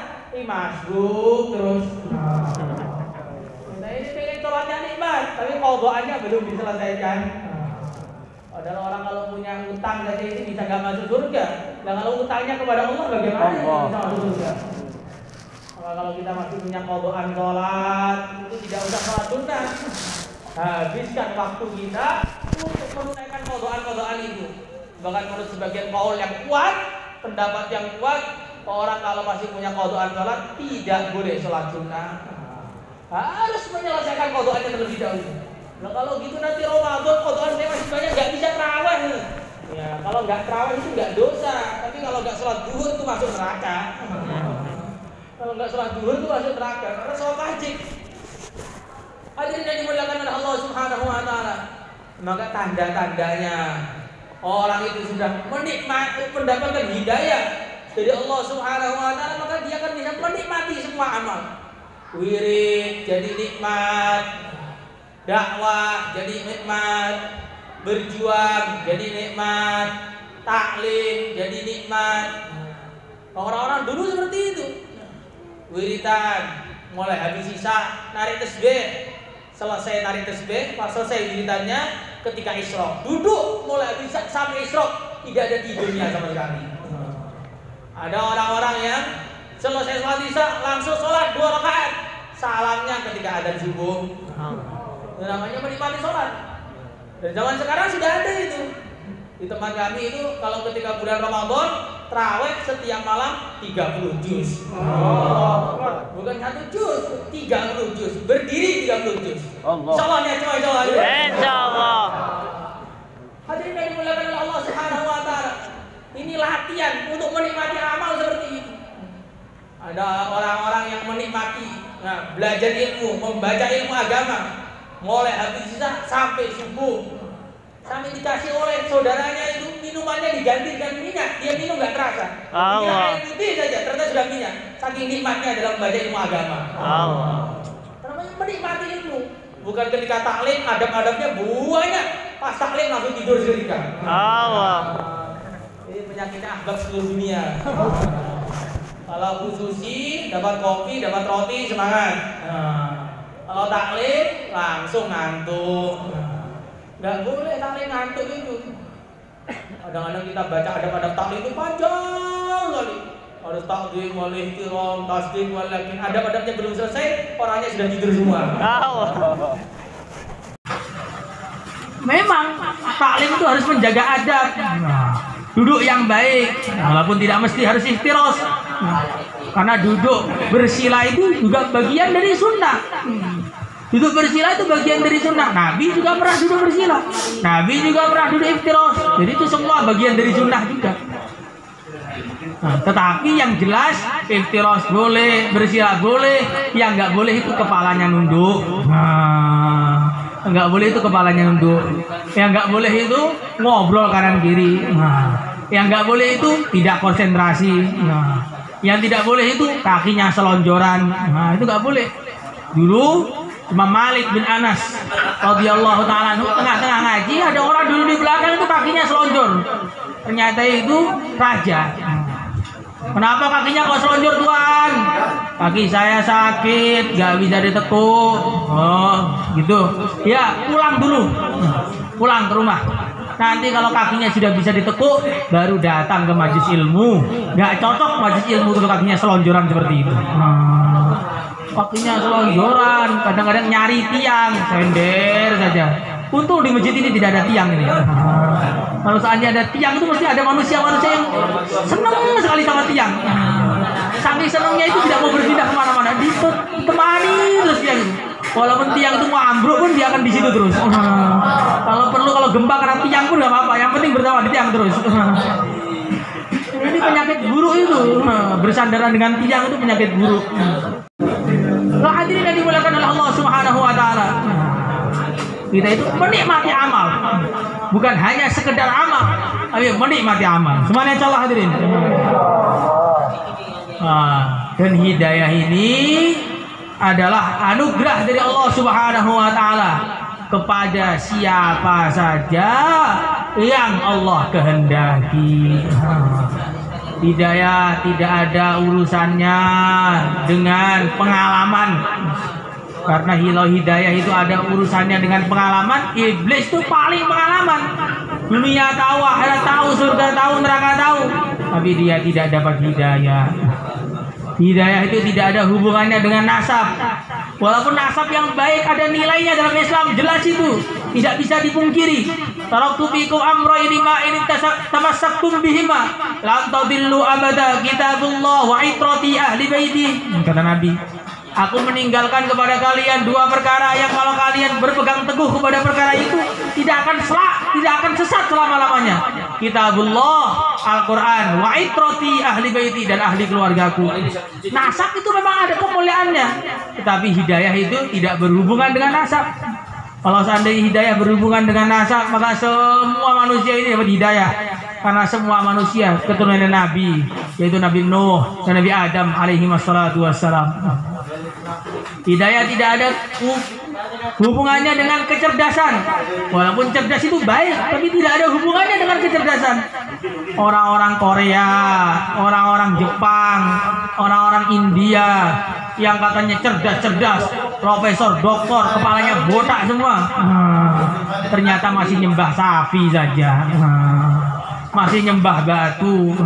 masbuk terus. Kita ini pengen sholatnya nikmat, tapi qadha'annya belum diselesaikan. Padahal orang kalau punya utang saja ini bisa gak masuk surga. Dan kalau utangnya kepada Allah bagaimana bisa masuk surga? Maka kalau kita masih punya qadha'an sholat, itu tidak usah sholat sunnah. Habiskan waktu kita untuk menunaikan qadha'an itu. Bahkan menurut sebagian qaul yang kuat, pendapat yang kuat, orang kalau masih punya qadha'an sholat tidak boleh sholat sunnah. Harus menyelesaikan qadha'annya terlebih dahulu. Nah kalau gitu nanti Ramadan qadha'an saya masih banyak, nggak bisa terawih. Ya kalau nggak terawih itu nggak dosa, tapi kalau nggak sholat zuhur itu masuk neraka. Kalau nggak sholat zuhur itu masuk neraka karena sholat wajib. Hadirin yang dimuliakan oleh Allah Subhanahu wa taala. Maka tanda-tandanya orang itu sudah menikmati mendapatkan hidayah dari Allah Subhanahu wa taala, maka dia akan bisa menikmati semua amal. Wirid jadi nikmat, dakwah jadi nikmat, berjuang jadi nikmat, taklim jadi nikmat. Orang-orang dulu seperti itu. Wiridan mulai habis sisa narik tasbih, selesai narik tasbih, pas selesai wiridannya ketika isyraq duduk mulai habis sampai isyraq tidak ada tidurnya sama sekali. Ada orang-orang yang selesai sholat isya langsung sholat 2 rakaat, salamnya ketika adzan subuh. Itu namanya menikmati sholat. Dan zaman sekarang sudah ada itu. Di tempat kami itu kalau ketika bulan Ramadan tarawih setiap malam 30 juz. Bukan 1 juz, 30 juz. Berdiri 30 juz. Insyaallah ya, insyaallah. Insyaallah. Hadirin yang dimuliakan oleh Allah Subhanahu wa taala. Ini latihan untuk menikmati amal seperti itu. Ada orang-orang yang menikmati belajar ilmu, membaca ilmu agama mulai habis sisa sampai subuh. Sampai dikasih oleh saudaranya itu minumannya diganti dengan minyak, dia minum nggak terasa. Dia air putih saja, ternyata sudah minyak. Saking nikmatnya dalam membaca ilmu agama. Namanya menikmati ilmu. Bukan ketika taklim, adab-adabnya banyak. Pas taklim langsung tidur seketika. Ini penyakitnya ahbab seluruh dunia. Kalau khususi dapat kopi, dapat roti semangat. Kalau taklim langsung ngantuk. Nggak boleh taklim ngantuk itu. Kadang-kadang kita baca adab-adab taklim itu panjang kali. Harus takdim, wal ihtiram, tasdik, walakin adab-adabnya belum selesai, orangnya sudah tidur semua. Memang taklim itu harus menjaga adab. Duduk yang baik, walaupun tidak mesti harus iftiros. Karena duduk bersila itu juga bagian dari sunnah. Duduk bersila itu bagian dari sunnah. Nabi juga pernah duduk bersila. Nabi juga pernah duduk iftiros. Jadi itu semua bagian dari sunnah juga. Tetapi yang jelas iftiros boleh, bersila boleh. Yang nggak boleh itu kepalanya nunduk. Nggak boleh itu kepalanya nunduk. Yang nggak boleh itu ngobrol kanan kiri. Yang nggak boleh itu tidak konsentrasi. Yang tidak boleh itu kakinya selonjoran. Itu nggak boleh. Dulu Imam Malik bin Anas radhiyallahu taala tengah-tengah ngaji, ada orang dulu di belakang itu kakinya selonjor. Ternyata itu raja. Kenapa kakinya kok selonjor Tuan? Kaki saya sakit, nggak bisa ditekuk. Oh, gitu. Ya, pulang dulu. Pulang ke rumah. Nanti kalau kakinya sudah bisa ditekuk, baru datang ke majelis ilmu. Nggak cocok majelis ilmu kalau kakinya selonjoran seperti itu. Kakinya selonjoran, kadang-kadang nyari tiang, sender saja. Untung di masjid ini tidak ada tiang ini. Kalau seandainya ada tiang itu mesti ada manusia-manusia yang senang sekali sama tiang. Saking senangnya itu tidak mau berpindah kemana-mana, ditemani terus tiang itu. Walaupun tiang itu mau ambruk pun dia akan di situ terus. Kalau perlu kalau gempa karena tiang pun nggak apa-apa, yang penting bersama di tiang terus. Ini penyakit buruk itu, bersandaran dengan tiang itu penyakit buruk. Hadirin yang dimuliakan oleh Allah Subhanahu wa taala. Kita itu menikmati amal. Bukan hanya sekedar amal, tapi menikmati amal. Semuanya insyaallah hadirin. Dan hidayah ini adalah anugerah dari Allah Subhanahu wa taala kepada siapa saja yang Allah kehendaki. Hidayah tidak ada urusannya dengan pengalaman. Karena hidayah itu ada urusannya dengan pengalaman. Iblis itu paling pengalaman. Dunia tahu, akhirat tahu, surga tahu, neraka tahu, tapi dia tidak dapat hidayah. Hidayah itu tidak ada hubungannya dengan nasab. Walaupun nasab yang baik ada nilainya dalam Islam, jelas itu tidak bisa dipungkiri. Taraktu fikum amrayni ma in tamassaktum bihima lan tadillu abada, kitabullah wa itrati ahli baiti. Kata Nabi, Aku meninggalkan kepada kalian dua perkara yang kalau kalian berpegang teguh kepada perkara itu tidak akan sesat selama-lamanya. Kitabullah, Al-Quran, wa itrati ahli baiti, dan ahli keluargaku. Nasab itu memang ada kemuliaannya, tetapi hidayah itu tidak berhubungan dengan nasab. Kalau seandainya hidayah berhubungan dengan nasab, maka semua manusia ini dapat hidayah. Karena semua manusia keturunan Nabi, yaitu Nabi Nuh dan Nabi Adam alaihi wassalatu wassalam. Hidayah tidak ada hubungannya dengan kecerdasan. Walaupun cerdas itu baik, tapi tidak ada hubungannya dengan kecerdasan. Orang-orang Korea, orang-orang Jepang, orang-orang India yang katanya cerdas-cerdas, profesor, doktor, kepalanya botak semua, ternyata masih nyembah sapi saja, masih nyembah batu,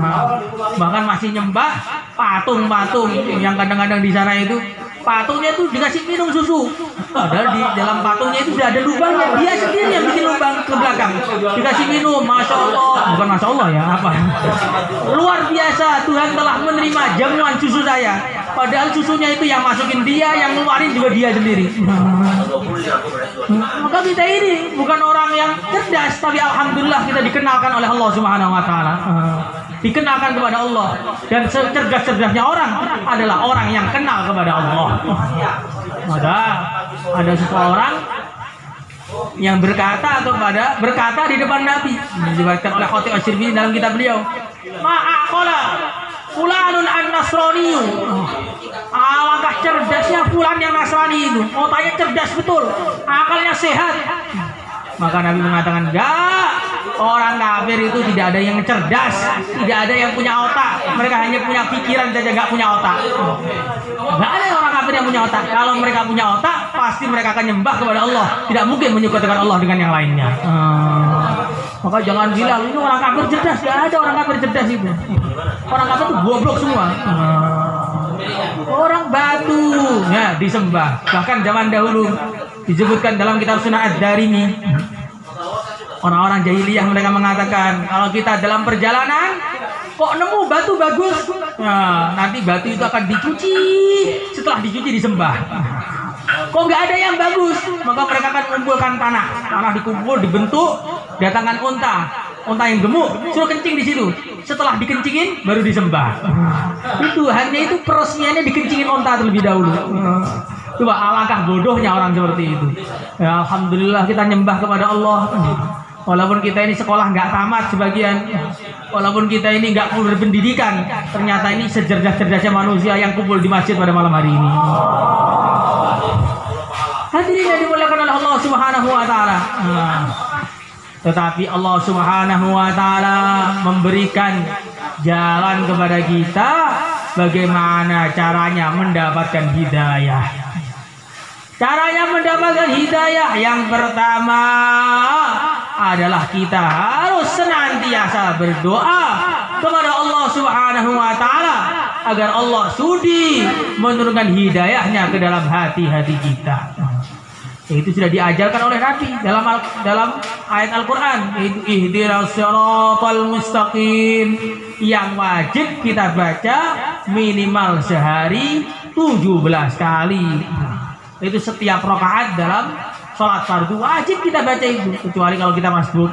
bahkan masih nyembah patung-patung yang kadang-kadang di sana itu patungnya itu dikasih minum susu, padahal di dalam patungnya itu sudah ada lubangnya, dia sendiri yang bikin lubang ke belakang, dikasih minum. Masya Allah, bukan Masya Allah ya, apa, luar biasa, Tuhan telah menerima jamuan susu saya, padahal susunya itu yang masukin dia, yang ngeluarin juga dia sendiri. Maka kita ini bukan orang yang cerdas, tapi alhamdulillah kita dikenalkan oleh Allah Subhanahu wa taala. Dikenalkan kepada Allah, dan secerdas-cerdasnya orang adalah orang yang kenal kepada Allah. Maka ada seseorang yang berkata di depan Nabi, diriwayatkan oleh Khatib Asy-Syirbi dalam kitab beliau, ma'aqala fulanun an-nasrani. Alangkah cerdasnya fulan yang Nasrani itu, otaknya cerdas betul, akalnya sehat. Maka Nabi mengatakan, enggak, orang kafir itu tidak ada yang cerdas, tidak ada yang punya otak, mereka hanya punya pikiran saja, enggak punya otak. Enggak ada orang kafir yang punya otak. Kalau mereka punya otak, pasti mereka akan nyembah kepada Allah, tidak mungkin menyekutukan Allah dengan yang lainnya. Maka jangan bilang ini orang kafir cerdas, enggak ada orang kafir cerdas itu. Orang kafir itu goblok semua. Orang batu ya disembah. Bahkan zaman dahulu disebutkan dalam kitab Sunan Ad-Darimi, orang-orang jahiliyah mereka mengatakan, kalau kita dalam perjalanan kok nemu batu bagus, nah, nanti batu itu akan dicuci, setelah dicuci disembah. Kok nggak ada yang bagus, maka mereka akan mengumpulkan tanah dikumpul, dibentuk, datangkan unta yang gemuk, suruh kencing di situ. Setelah dikencingin baru disembah. Itu hanya itu peresmiannya, dikencingin unta terlebih dahulu. Coba alangkah bodohnya orang seperti itu. Ya, alhamdulillah kita nyembah kepada Allah. Walaupun kita ini sekolah nggak tamat sebagian, walaupun kita ini nggak berpendidikan, ternyata ini secerdas-cerdasnya manusia yang kumpul di masjid pada malam hari ini. Hadirin yang dimuliakan oleh Allah Subhanahu wa taala. Tetapi Allah Subhanahu wa taala memberikan jalan kepada kita bagaimana caranya mendapatkan hidayah. Caranya mendapatkan hidayah yang pertama adalah kita harus senantiasa berdoa kepada Allah Subhanahu wa taala agar Allah sudi menurunkan hidayahnya ke dalam hati-hati kita. Itu sudah diajarkan oleh Nabi dalam ayat Al-Quran, yaitu ihdinas siratal mustaqim, yang wajib kita baca minimal sehari 17 kali. Itu setiap rakaat dalam sholat fardu wajib kita baca itu, kecuali kalau kita masbuk.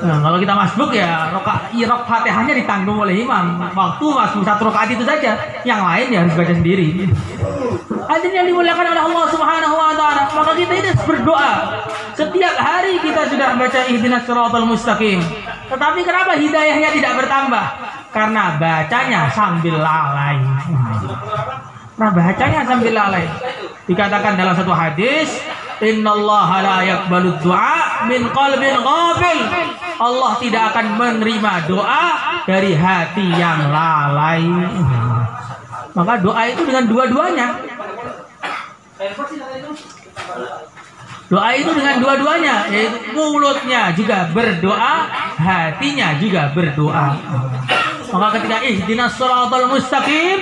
Nah, kalau kita masbuk ya rakaat Fatihahnya ditanggung oleh imam. Waktu masbuk satu rakaat itu saja, yang lain ya harus baca sendiri. Hadirin yang dimuliakan oleh Allah Subhanahu wa taala, maka kita ini berdoa. Setiap hari kita sudah baca ihdinas siratal mustaqim. Tetapi kenapa hidayahnya tidak bertambah? Karena bacanya sambil lalai. Dikatakan dalam satu hadis, innallaha la yaqbalu du'a min qalbin ghafil. Allah tidak akan menerima doa dari hati yang lalai. Maka doa itu dengan dua-duanya. Doa itu dengan dua-duanya, yaitu mulutnya juga berdoa, hatinya juga berdoa. Maka ketika ihdinas siratal mustaqim,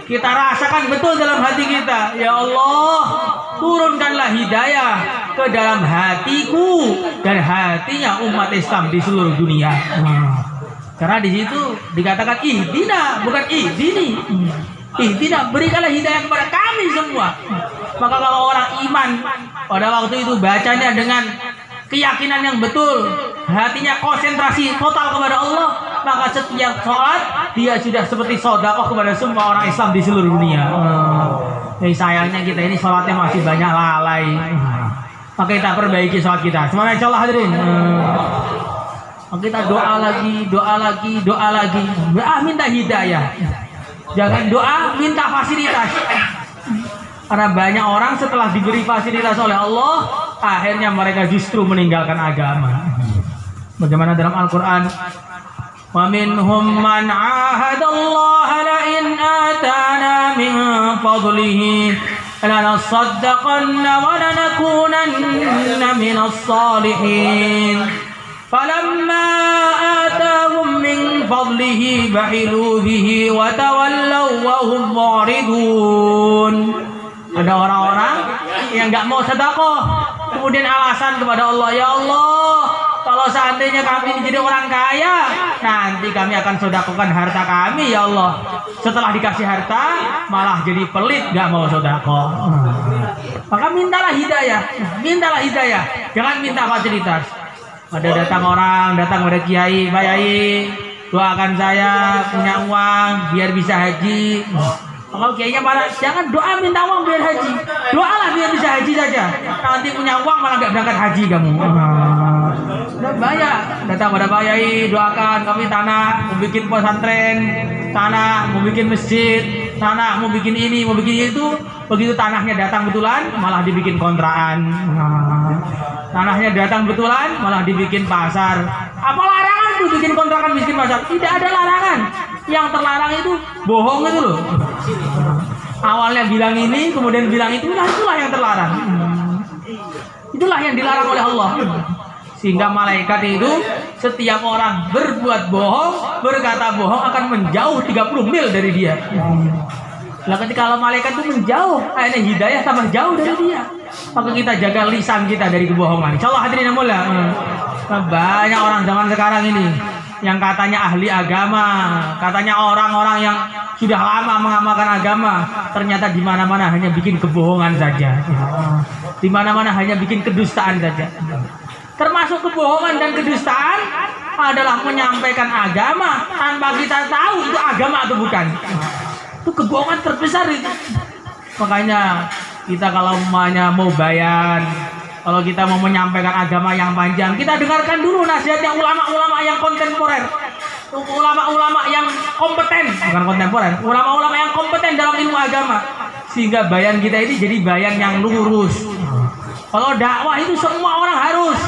kita rasakan betul dalam hati kita, ya Allah, turunkanlah hidayah ke dalam hatiku dan hatinya umat Islam di seluruh dunia. Karena di situ dikatakan ihdina, bukan ihdini. Ihdinas, berikanlah hidayah kepada kami semua. Maka kalau orang iman pada waktu itu bacanya dengan keyakinan yang betul, hatinya konsentrasi total kepada Allah, maka setiap sholat dia sudah seperti sedekah kepada semua orang Islam di seluruh dunia. Sayangnya kita ini sholatnya masih banyak lalai. Maka kita perbaiki sholat kita. Semuanya insyaallah hadirin. Kita doa lagi, minta hidayah. Jangan doa minta fasilitas. Karena banyak orang setelah diberi fasilitas oleh Allah, akhirnya mereka justru meninggalkan agama. Bagaimana dalam Al-Quran? Wa minhum man 'ahadallaha la in atana min fadlihi lanasaddaqanna wa lanakunanna minas salihin. Falamma atahum min fadlihi bahilu bihi wa tawallaw wa hum mu'ridun. Ada orang-orang yang nggak mau sedekah, kemudian alasan kepada Allah, ya Allah, kalau seandainya kami menjadi orang kaya, nanti kami akan sedekahkan harta kami, ya Allah. Setelah dikasih harta, malah jadi pelit, nggak mau sedekah. Maka mintalah hidayah, jangan minta fasilitas. Ada datang pada kiai, Pak Yai, doakan saya punya uang biar bisa haji. Kalau kiainya malah jangan doa minta uang biar haji, doalah biar bisa haji saja. Nanti punya uang malah nggak berangkat haji kamu. Udah banyak datang pada Pak Yai, doakan kami tanah, mau bikin pesantren, tanah mau bikin masjid, tanah mau bikin ini, mau bikin itu. Begitu tanahnya datang betulan, malah dibikin kontrakan. Tanahnya datang betulan, malah dibikin pasar. Apa larangan tuh bikin kontrakan, bikin pasar? Tidak ada larangan. Yang terlarang itu bohong itu loh. Awalnya bilang ini, kemudian bilang itu, nah itulah yang terlarang. Itulah yang dilarang oleh Allah. Sehingga malaikat itu setiap orang berbuat bohong, berkata bohong akan menjauh 30 mil dari dia. Nah ketika kalau malaikat itu menjauh, akhirnya hidayah tambah jauh dari dia. Maka kita jaga lisan kita dari kebohongan. Insyaallah hadirin yang mulia. Banyak orang zaman sekarang ini yang katanya ahli agama, katanya orang-orang yang sudah lama mengamalkan agama, ternyata di mana-mana hanya bikin kebohongan saja. Di mana-mana hanya bikin kedustaan saja. Termasuk kebohongan dan kedustaan adalah menyampaikan agama tanpa kita tahu itu agama atau bukan. Itu kebohongan terbesar itu. Makanya kita kalau mau bayan, kalau kita mau menyampaikan agama yang panjang, kita dengarkan dulu nasihatnya ulama-ulama yang kontemporer, ulama-ulama yang kompeten, bukan kontemporer, ulama-ulama yang kompeten dalam ilmu agama, sehingga bayan kita ini jadi bayan yang lurus. Kalau dakwah itu semua orang harus,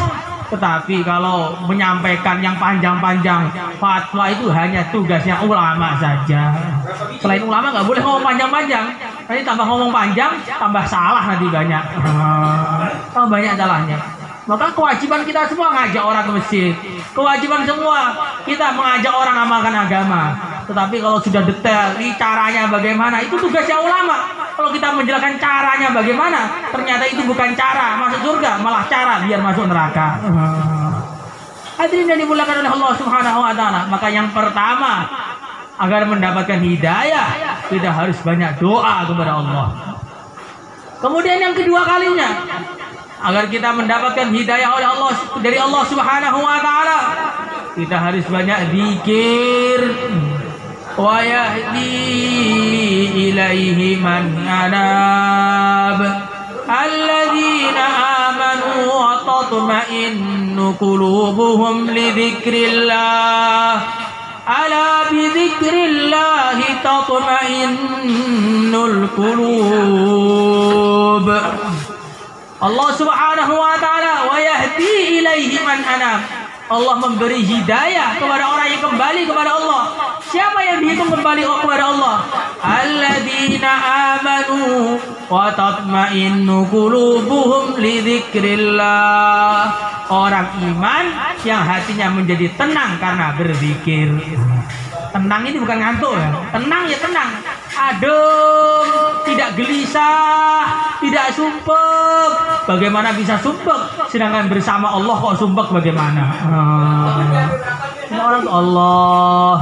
tetapi kalau menyampaikan yang panjang-panjang, fatwa itu hanya tugasnya ulama saja. Selain ulama nggak boleh ngomong panjang-panjang. Nanti tambah ngomong panjang, tambah salah nanti banyak. Tambah banyak salahnya. Maka kewajiban kita semua ngajak orang ke masjid. Kewajiban semua kita mengajak orang amalkan agama. Tetapi kalau sudah detail, ini caranya bagaimana, itu tugasnya ulama. Kalau kita menjelaskan caranya bagaimana, ternyata itu bukan cara masuk surga, malah cara biar masuk neraka. Hadirin yang dimuliakan oleh Allah Subhanahu wa taala, maka yang pertama agar mendapatkan hidayah, kita harus banyak doa kepada Allah. Kemudian yang kedua kalinya, agar kita mendapatkan hidayah oleh Allah dari Allah Subhanahu wa taala, kita harus banyak zikir. Wa yahdi ilaihi man anab alladzina amanu wa tatma'innu qulubuhum li dzikrillah ala bi dzikrillah tatma'innul qulub. Allah Subhanahu wa taala wa yahdi ilaihi man anab. Allah memberi hidayah kepada orang yang kembali kepada Allah. Siapa yang dihitung kembali kepada Allah? Alladzina amanu wa tatma'innu qulubuhum li dzikrillah. Orang iman yang hatinya menjadi tenang karena berzikir. Tenang ini bukan ngantuk ya. Tenang ya tenang. Adem, tidak gelisah, tidak sumpek. Bagaimana bisa sumpek? Sedangkan bersama Allah kok sumpek bagaimana? Banyak orang tuh Allah,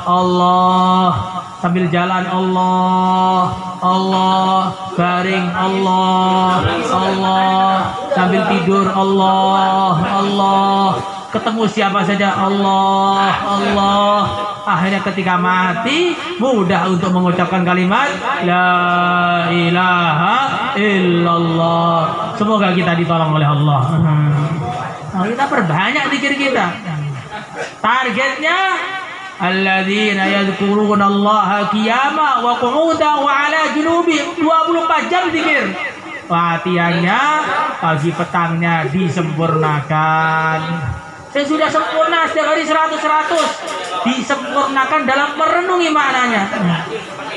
Allah, sambil jalan Allah, Allah, baring Allah, Allah, sambil tidur Allah, Allah, ketemu siapa saja Allah, Allah. Akhirnya ketika mati mudah untuk mengucapkan kalimat La ilaha illallah. Semoga kita ditolong oleh Allah. Nah, kita perbanyak zikir kita. Targetnya alladzina yadhkuruna Allaha qiyaman wa qu'udan wa 'ala junubihim, 24 jam zikir. Latihannya pagi petangnya disempurnakan. Saya sudah sempurna setiap hari 100 disempurnakan dalam merenungi maknanya.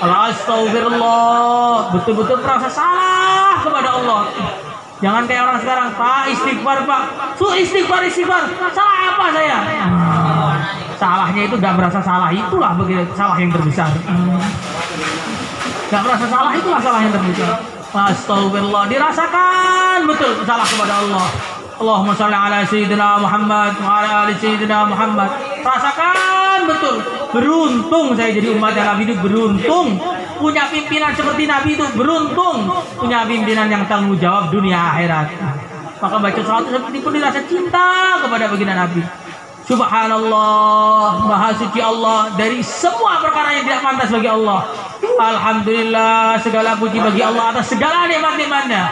Astagfirullah, betul-betul merasa salah kepada Allah. Jangan kayak orang sekarang, Pak istighfar Pak, istighfar, salah apa saya? Salahnya itu gak merasa salah, itulah begitu salah yang terbesar. Gak merasa salah, itulah salah yang terbesar. Astagfirullah, dirasakan betul salah kepada Allah. Allahumma sholli ala sayyidina Muhammad wa ala ali sayyidina Muhammad. Rasakan betul. Beruntung saya jadi umat Nabi itu, beruntung punya pimpinan seperti Nabi itu, beruntung punya pimpinan yang tanggung jawab dunia akhirat. Maka baca salat seperti pun dirasa cinta kepada baginda Nabi. Subhanallah, maha suci Allah dari semua perkara yang tidak pantas bagi Allah. Alhamdulillah, segala puji bagi Allah atas segala nikmat-nikmatnya.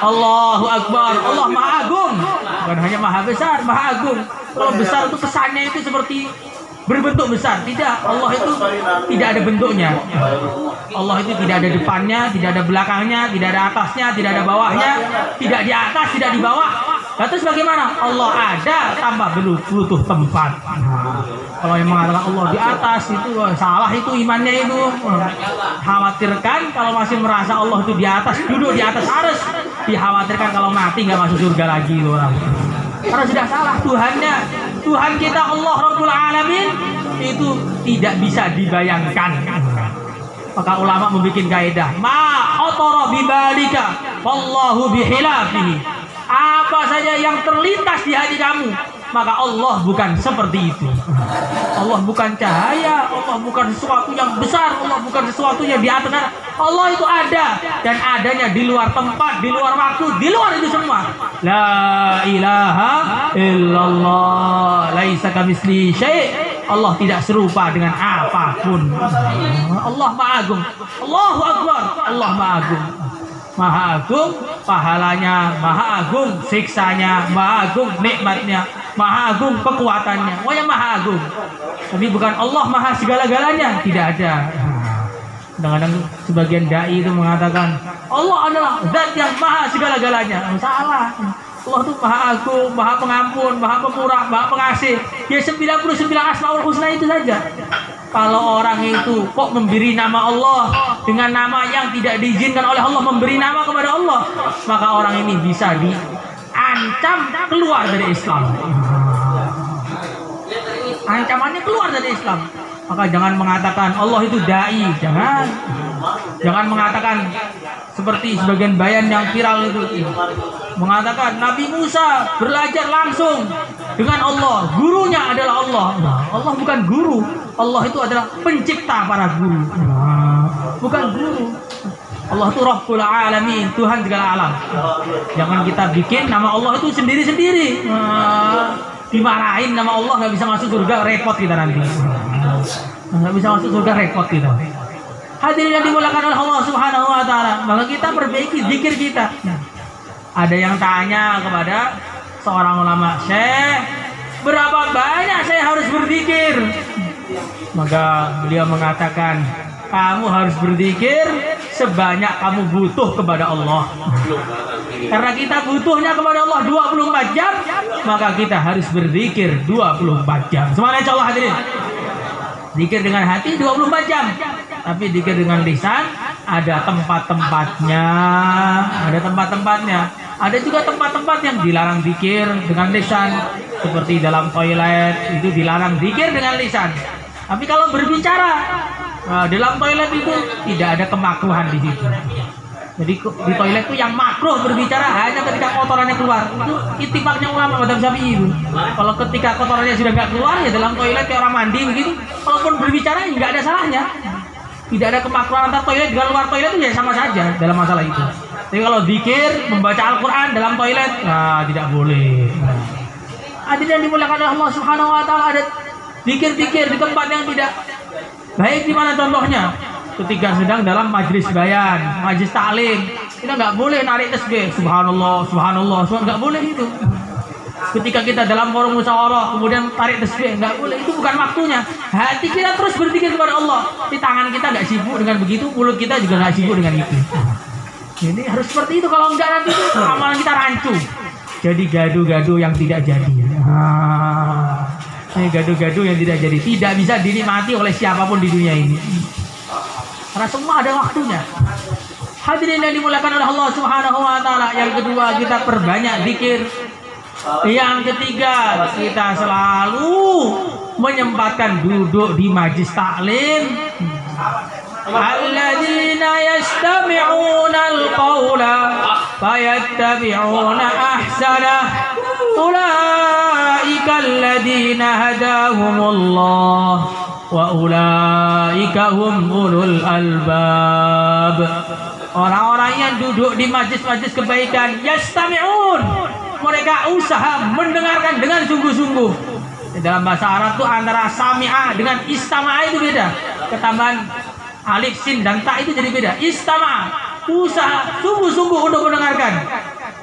Allahu Akbar, Allah Maha Agung. Bukan hanya Maha Besar, Maha Agung. Kalau besar itu kesannya itu seperti berbentuk besar. Tidak, Allah itu tidak ada bentuknya. Allah itu tidak ada depannya, tidak ada belakangnya, tidak ada atasnya, tidak ada bawahnya, tidak di atas, tidak di bawah. Terus bagaimana? Allah ada tanpa butuh tempat. Kalau yang mengatakan Allah di atas itu salah, itu imannya itu. Khawatirkan kalau masih merasa Allah itu di atas, duduk di atas arsy, dikhawatirkan kalau mati nggak masuk surga lagi itu orang. Karena sudah salah Tuhannya. Tuhan kita Allah Rabbul Alamin itu tidak bisa dibayangkan. Maka ulama membuat kaidah, ma atara bibalika wallahu bihilafihi. Apa saja yang terlintas di hati kamu, maka Allah bukan seperti itu. Allah bukan cahaya, Allah bukan sesuatu yang besar, Allah bukan sesuatu yang di atas. Allah itu ada dan adanya di luar tempat, di luar waktu, di luar itu semua. La ilaha illallah, laisa kamitslihi syai'. Allah tidak serupa dengan apapun. Allah Maha Agung. Allahu Akbar. Allah Maha Agung. Maha Agung pahalanya, Maha Agung siksanya, Maha Agung nikmatnya, Maha Agung kekuatannya. Wah, Maha Agung. Tapi bukan Allah Maha segala-galanya, tidak ada. Kadang-kadang sebagian dai itu mengatakan Allah adalah zat yang Maha segala-galanya. Salah. Allah itu Maha Agung, Maha Pengampun, Maha Pemurah, Maha Pengasih. Ya 99 Asmaul Husna itu saja. Kalau orang itu kok memberi nama Allah dengan nama yang tidak diizinkan oleh Allah, memberi nama kepada Allah, maka orang ini bisa diancam keluar dari Islam. Ancamannya keluar dari Islam. Maka jangan mengatakan Allah itu dai, jangan. Jangan mengatakan seperti sebagian bayan yang viral itu, mengatakan Nabi Musa belajar langsung dengan Allah, gurunya adalah Allah. Allah bukan guru, Allah itu adalah pencipta para guru, bukan guru. Allah itu Rabbul Alamin, Tuhan segala alam. Jangan kita bikin nama Allah itu sendiri-sendiri. Dimarahin nama Allah, nggak bisa masuk surga, repot kita nanti. Nggak bisa masuk surga, repot kita. Hadirin yang dimuliakan oleh Allah Subhanahu wa Ta'ala, maka kita perbaiki zikir kita. Ada yang tanya kepada seorang ulama, Syekh, berapa banyak saya harus berzikir? Maka beliau mengatakan, kamu harus berzikir sebanyak kamu butuh kepada Allah. Karena kita butuhnya kepada Allah 24 jam, maka kita harus berzikir 24 jam. Semuanya insyaallah hadirin. Zikir dengan hati 24 jam. Tapi zikir dengan lisan ada tempat-tempatnya. Ada tempat-tempatnya. Ada juga tempat-tempat yang dilarang zikir dengan lisan, seperti dalam toilet itu dilarang zikir dengan lisan. Tapi kalau berbicara dalam toilet itu tidak ada kemakruhan di situ. Jadi di toilet itu yang makruh berbicara hanya ketika kotorannya keluar. Itu ittifaqnya ulama madzhab Syafi'i itu. Kalau ketika kotorannya sudah nggak keluar ya dalam toilet kayak orang mandi begitu, walaupun berbicara nggak ada salahnya. Tidak ada kemakruhan antara toilet dengan luar toilet itu ya sama saja dalam masalah itu. Tapi kalau zikir, membaca Al-Quran dalam toilet, nah tidak boleh. Hadirin yang dimuliakan oleh Allah Subhanahu Wa Taala, ada zikir-zikir di tempat yang tidak baik. Di mana contohnya? Ketika sedang dalam majlis bayan, majlis taklim, kita nggak boleh narik tasbih, subhanallah, subhanallah, nggak boleh itu. Ketika kita dalam forum musyawarah, kemudian tarik tasbih, nggak boleh, itu bukan waktunya. Hati kita terus berzikir kepada Allah. Di tangan kita nggak sibuk dengan begitu, mulut kita juga nggak sibuk dengan itu. Jadi harus seperti itu, kalau enggak nanti itu amalan kita rancu. Jadi gaduh-gaduh yang tidak jadi. Ini gaduh-gaduh yang tidak jadi, tidak bisa dinikmati oleh siapapun di dunia ini. Karena semua ada waktunya. Hadirin yang dimuliakan oleh Allah Subhanahu Wa Taala. Yang kedua, kita perbanyak zikir. Yang ketiga, kita selalu menyempatkan duduk di majlis taklim. Alladzina yastami'una al-qawla fayattabi'una ahsanah. Ulaika alladzina hadahumullah wa ulaika hum ulul albab. Orang-orang yang duduk di majlis-majlis kebaikan, yastami'un, mereka usaha mendengarkan dengan sungguh-sungguh. Dalam bahasa Arab itu antara sami'a dengan istama'a itu beda. Ketambahan alif, sin dan ta itu jadi beda. Istama'a, usaha sungguh-sungguh untuk mendengarkan.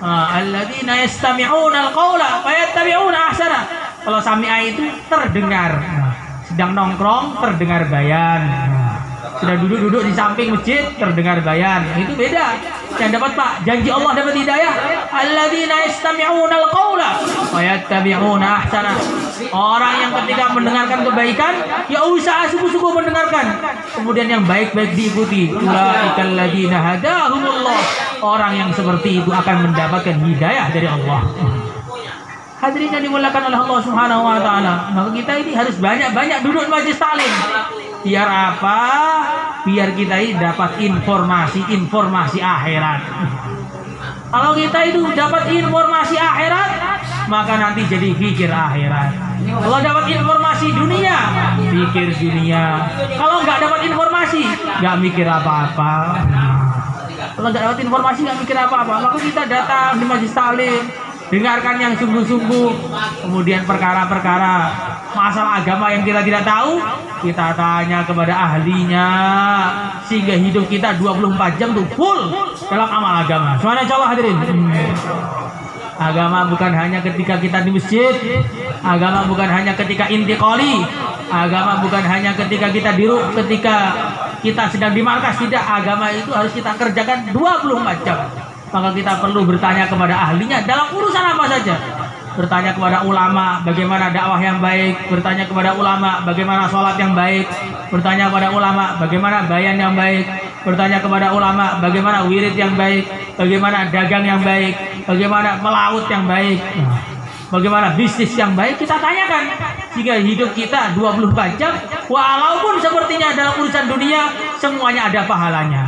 Alladzina yastami'una al-qawla fayattabi'una ahsana. Kalau sami'a itu terdengar. Sedang nongkrong terdengar bayan, sudah duduk-duduk di samping masjid terdengar bayan, itu beda. Yang dapat Pak, janji Allah dapat hidayah. Alladzina yastami'una al-qawla wa yattabi'una ahsana. Orang yang ketika mendengarkan kebaikan ya usaha sungguh-sungguh mendengarkan, kemudian yang baik-baik diikuti. Ulaikal ladzina hadahumullah. Orang yang seperti itu akan mendapatkan hidayah dari Allah. Hadirin yang dimuliakan oleh Allah Subhanahu Wa Taala, maka kita ini harus banyak-banyak duduk di majlis taklim. Biar apa? Biar kita ini dapat informasi akhirat. Kalau kita itu dapat informasi akhirat, maka nanti jadi pikir akhirat. Kalau dapat informasi dunia, pikir dunia. Kalau nggak dapat informasi, nggak mikir apa-apa. Kalau nggak dapat informasi, nggak mikir apa-apa. Maka kita datang di majlis taklim, dengarkan yang sungguh-sungguh. Kemudian perkara-perkara masalah agama yang kita tidak tahu, kita tanya kepada ahlinya, sehingga hidup kita 24 jam tuh full dalam amal agama. Subhanallah hadirin. Agama bukan hanya ketika kita di masjid, agama bukan hanya ketika intiqali, agama bukan hanya ketika kita ketika kita sedang di markas. Tidak, agama itu harus kita kerjakan 24 jam. Maka kita perlu bertanya kepada ahlinya dalam urusan apa saja. Bertanya kepada ulama bagaimana dakwah yang baik, bertanya kepada ulama bagaimana sholat yang baik, bertanya kepada ulama bagaimana bayan yang baik, bertanya kepada ulama bagaimana wirid yang baik, bagaimana dagang yang baik, bagaimana melaut yang baik, bagaimana bisnis yang baik. Kita tanyakan sehingga hidup kita 24 jam, walaupun sepertinya dalam urusan dunia semuanya ada pahalanya.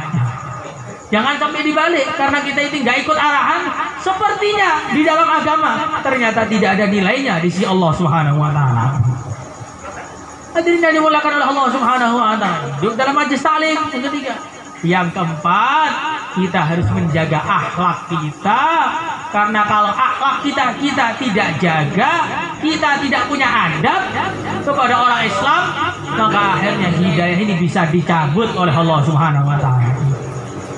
Jangan sampai dibalik karena kita itu nggak ikut arahan, sepertinya di dalam agama ternyata tidak ada nilainya di sisi Allah Subhanahu Wa Taala. Hadirin yang dimuliakan oleh Allah Subhanahu Wa Taala, hidup dalam majlis taklim. Yang ketiga, yang keempat, kita harus menjaga akhlak kita, karena kalau akhlak kita tidak jaga, kita tidak punya adab kepada orang Islam, maka akhirnya hidayah ini bisa dicabut oleh Allah Subhanahu Wa Taala.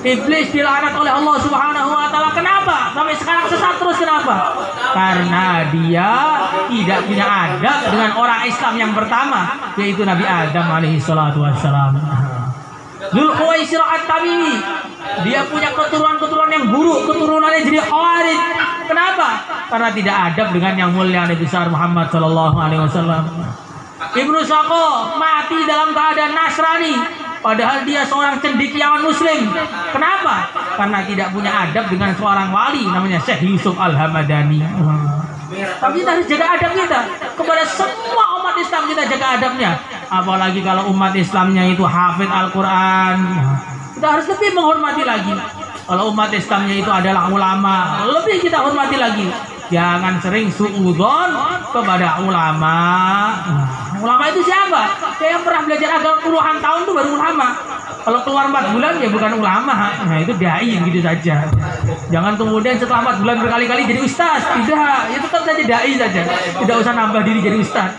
Iblis dilaknat oleh Allah Subhanahu Wa Taala. Kenapa? Sampai sekarang sesat terus. Kenapa? Karena dia tidak punya adab dengan orang Islam yang pertama, yaitu Nabi Adam alaihi salatu wassalam. Dzul Khuwaisirah At-Tamimi, dia punya keturunan yang buruk, keturunannya jadi khawarij. Kenapa? Karena tidak adab dengan yang mulia Nabi besar Muhammad sallallahu alaihi wasallam. Ibnu Saqo mati dalam keadaan Nasrani, padahal dia seorang cendekiawan muslim. Kenapa? Karena tidak punya adab dengan seorang wali namanya Syekh Yusuf Al-Hamadani. Tapi kita harus jaga adab kita kepada semua umat Islam, kita jaga adabnya. Apalagi kalau umat Islamnya itu hafid Al-Quran, kita harus lebih menghormati lagi. Kalau umat Islamnya itu adalah ulama, lebih kita hormati lagi. Jangan sering suudzon kepada ulama. Ulama itu siapa? Yang pernah belajar agama puluhan tahun itu baru ulama. Kalau keluar 4 bulan ya bukan ulama. Nah itu dai gitu saja. Jangan kemudian setelah 4 bulan berkali-kali jadi ustaz. Tidak, ya tetap saja dai saja. Tidak usah nambah diri jadi ustaz.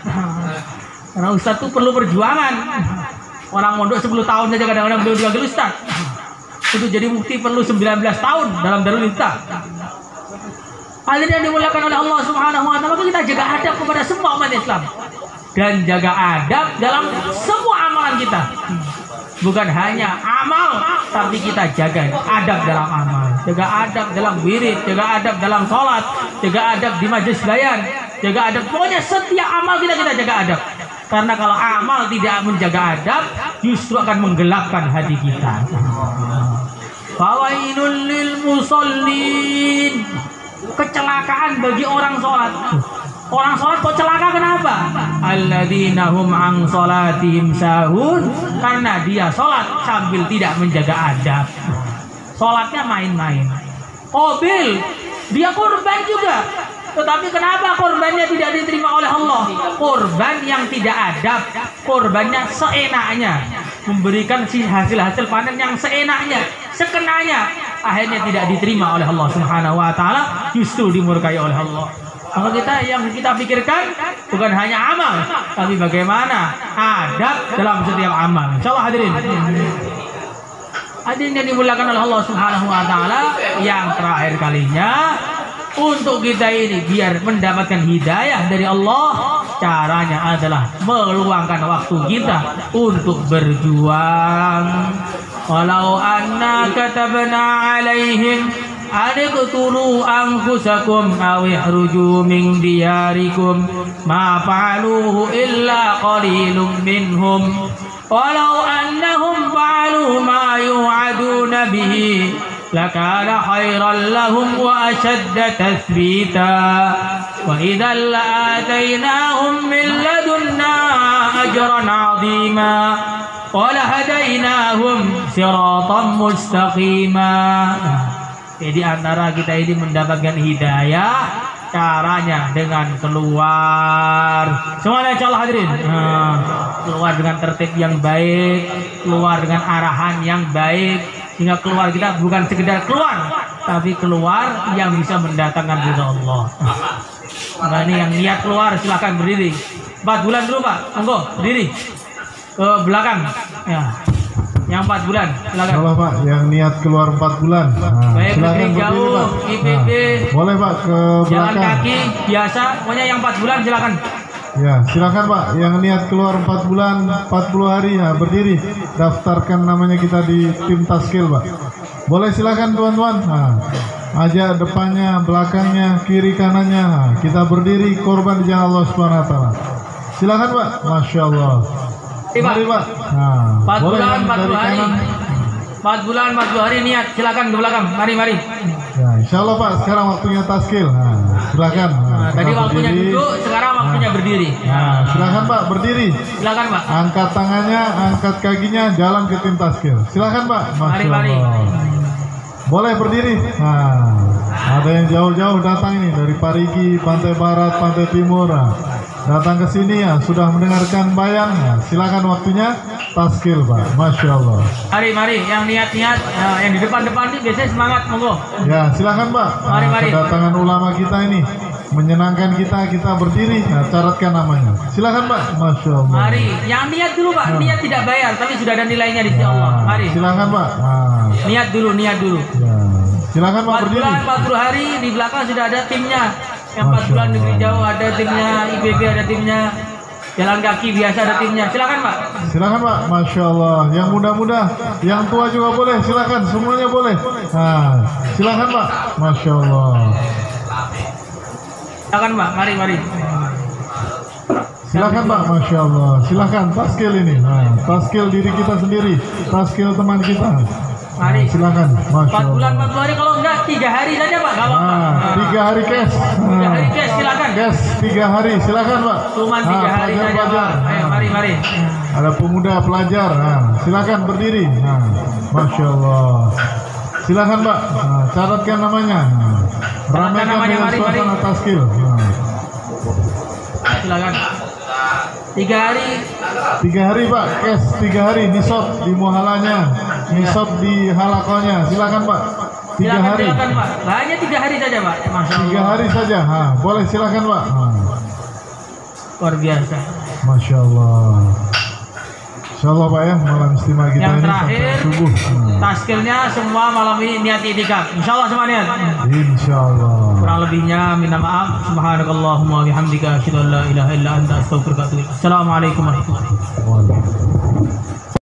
Karena ustaz itu perlu perjuangan. Orang mondok 10 tahun saja kadang-kadang belum dipanggil ustaz. Itu jadi mufti perlu 19 tahun dalam Darul Ifta. Hadirin yang dimuliakan oleh Allah Subhanahu wa taala, maka kita jaga adab kepada semua umat Islam dan jaga adab dalam semua amalan kita. Bukan hanya amal, tapi kita jaga adab dalam amal, jaga adab dalam wirid, jaga adab dalam sholat, jaga adab di majelis bayan, jaga adab. Pokoknya setiap amal kita jaga adab. Karena kalau amal tidak menjaga adab, justru akan menggelapkan hati kita. Fawailul lil musallin. Kecelakaan bagi orang sholat. Orang sholat kok celaka kenapa? Alladzina hum an sholatihim sahun. Karena dia sholat sambil tidak menjaga adab. Sholatnya main-main. Qabil, dia korban juga. Tetapi kenapa korbannya tidak diterima oleh Allah? Korban yang tidak adab, korbannya seenaknya, memberikan hasil-hasil panen yang seenaknya, sekenanya, akhirnya tidak diterima oleh Allah Subhanahu wa taala, justru dimurkai oleh Allah. Maka yang kita pikirkan bukan hanya amal, tapi bagaimana adab dalam setiap amal. Insyaallah hadirin. Hadirin yang dimuliakan oleh Allah Subhanahu wa taala, yang terakhir kalinya untuk kita ini biar mendapatkan hidayah dari Allah, caranya adalah meluangkan waktu kita untuk berjuang. Walau anna katabna alaihim adiqtulu anfusakum aw ihruju min diyarikum ma fa'aluhu illa qalilun minhum walau annahum fa'alu ma yu'aduna bihi lakana khairan lahum wa ashadda tathbita wa idzal la'atainahum min ladunna ajran 'azima wa lahadainahum siratan mustaqima. Jadi antara kita ini mendapatkan hidayah, caranya dengan keluar. Semuanya insyaallah hadirin. Keluar dengan tertib yang baik, keluar dengan arahan yang baik, sehingga keluar kita bukan sekedar keluar, tapi keluar yang bisa mendatangkan ridha Allah. Nah ini yang niat keluar silakan berdiri. 4 bulan dulu Pak, monggo berdiri ke belakang. Ya. Yang 4 bulan, silakan. Boleh Pak, yang niat keluar 4 bulan. Baik, silakan berdiri jauh, Pak. IPB. Boleh Pak ke belakang. Jalan kaki biasa, pokoknya yang 4 bulan silakan. Ya, silakan Pak. Yang niat keluar 4 bulan, 40 hari ya, berdiri. Daftarkan namanya kita di tim Taskil Pak. Boleh silakan teman-teman. Aja depannya, belakangnya, kiri kanannya. Kita berdiri korban di jalan Allah Subhanahu wa taala. Silakan Pak. Masya Allah. Mari Pak. 4 boleh bulan, 40 dari hari. kanan. 4 bulan, 40 hari niat, silakan ke belakang. Mari. Ya, insya Allah Pak, sekarang waktunya taskil. Silakan. Tadi waktunya berdiri. duduk, sekarang waktunya berdiri. Silakan Pak, berdiri. Silakan Pak. Angkat tangannya, angkat kakinya, jalan ke tim taskil. Silakan Pak. Masya Mari. Allah. Boleh berdiri. Ada yang jauh-jauh datang ini dari Parigi, Pantai Barat, Pantai Timur. Datang ke sini ya, sudah mendengarkan bayan. Silakan waktunya taskil Pak. Masya Allah. Mari, yang niat-niat, yang di depan-depan ini biasanya semangat, monggo. Ya, silakan Pak. Mari. Kedatangan ulama kita ini menyenangkan kita berdiri. Catatkan namanya. Silakan Pak. Masya Allah. Mari, yang niat dulu Pak. Niat tidak bayar, tapi sudah ada nilainya di sisi Allah. Mari. Silakan Pak. Niat dulu. Ya. Silakan Pak 4 berdiri. bulan, 40 hari di belakang sudah ada timnya. Yang 4 Masya bulan negeri Allah. jauh ada timnya, IPB ada timnya, jalan kaki biasa ada timnya. Silakan Pak. Silakan Pak. Masya Allah. Yang muda-muda, yang tua juga boleh. Silakan, semuanya boleh. Silakan Pak. Masya Allah. Silakan Pak. Mari. Silakan Pak. Masya Allah. Silakan taskil ini. Taskil diri kita sendiri. Taskil teman kita. Mari. Silakan. Masya 4 bulan, Allah. 40 hari, kalau enggak 3 hari saja Pak. Gak apa-apa. 3 hari cash. 3 hari cash, silakan. Cash 3 hari. Silakan Pak. Cuma 3 hari saja pelajar. Pak. Ayo mari. Ada pemuda pelajar. Silakan berdiri. Masya Allah. Silakan Pak, nah, catatkan namanya. Nah, ramaikan namanya, dengan mari. suasana taskil. Nah. Silakan. 3 hari. 3 hari Pak, kes 3 hari nisab di muhalanya, nisab di halakonya. Silakan Pak. 3 hari. Silakan Pak. Hanya 3 hari saja Pak. Masya 3 Allah. hari saja. Ha, boleh silakan Pak. Ha. Luar biasa. Masya Allah. Insya Allah Pak ya, malam istimewa kita Yang ini terakhir, sampai subuh. taskilnya semua malam ini niat itikaf. Insya Allah semua niat. Insya Allah. Kurang lebihnya minta maaf. Subhanakallahumma bihamdika asyhadu an la ilaha illa anta astaghfiruka wa atubu ilaik. Assalamualaikum warahmatullahi wabarakatuh. Waalaikumsalam.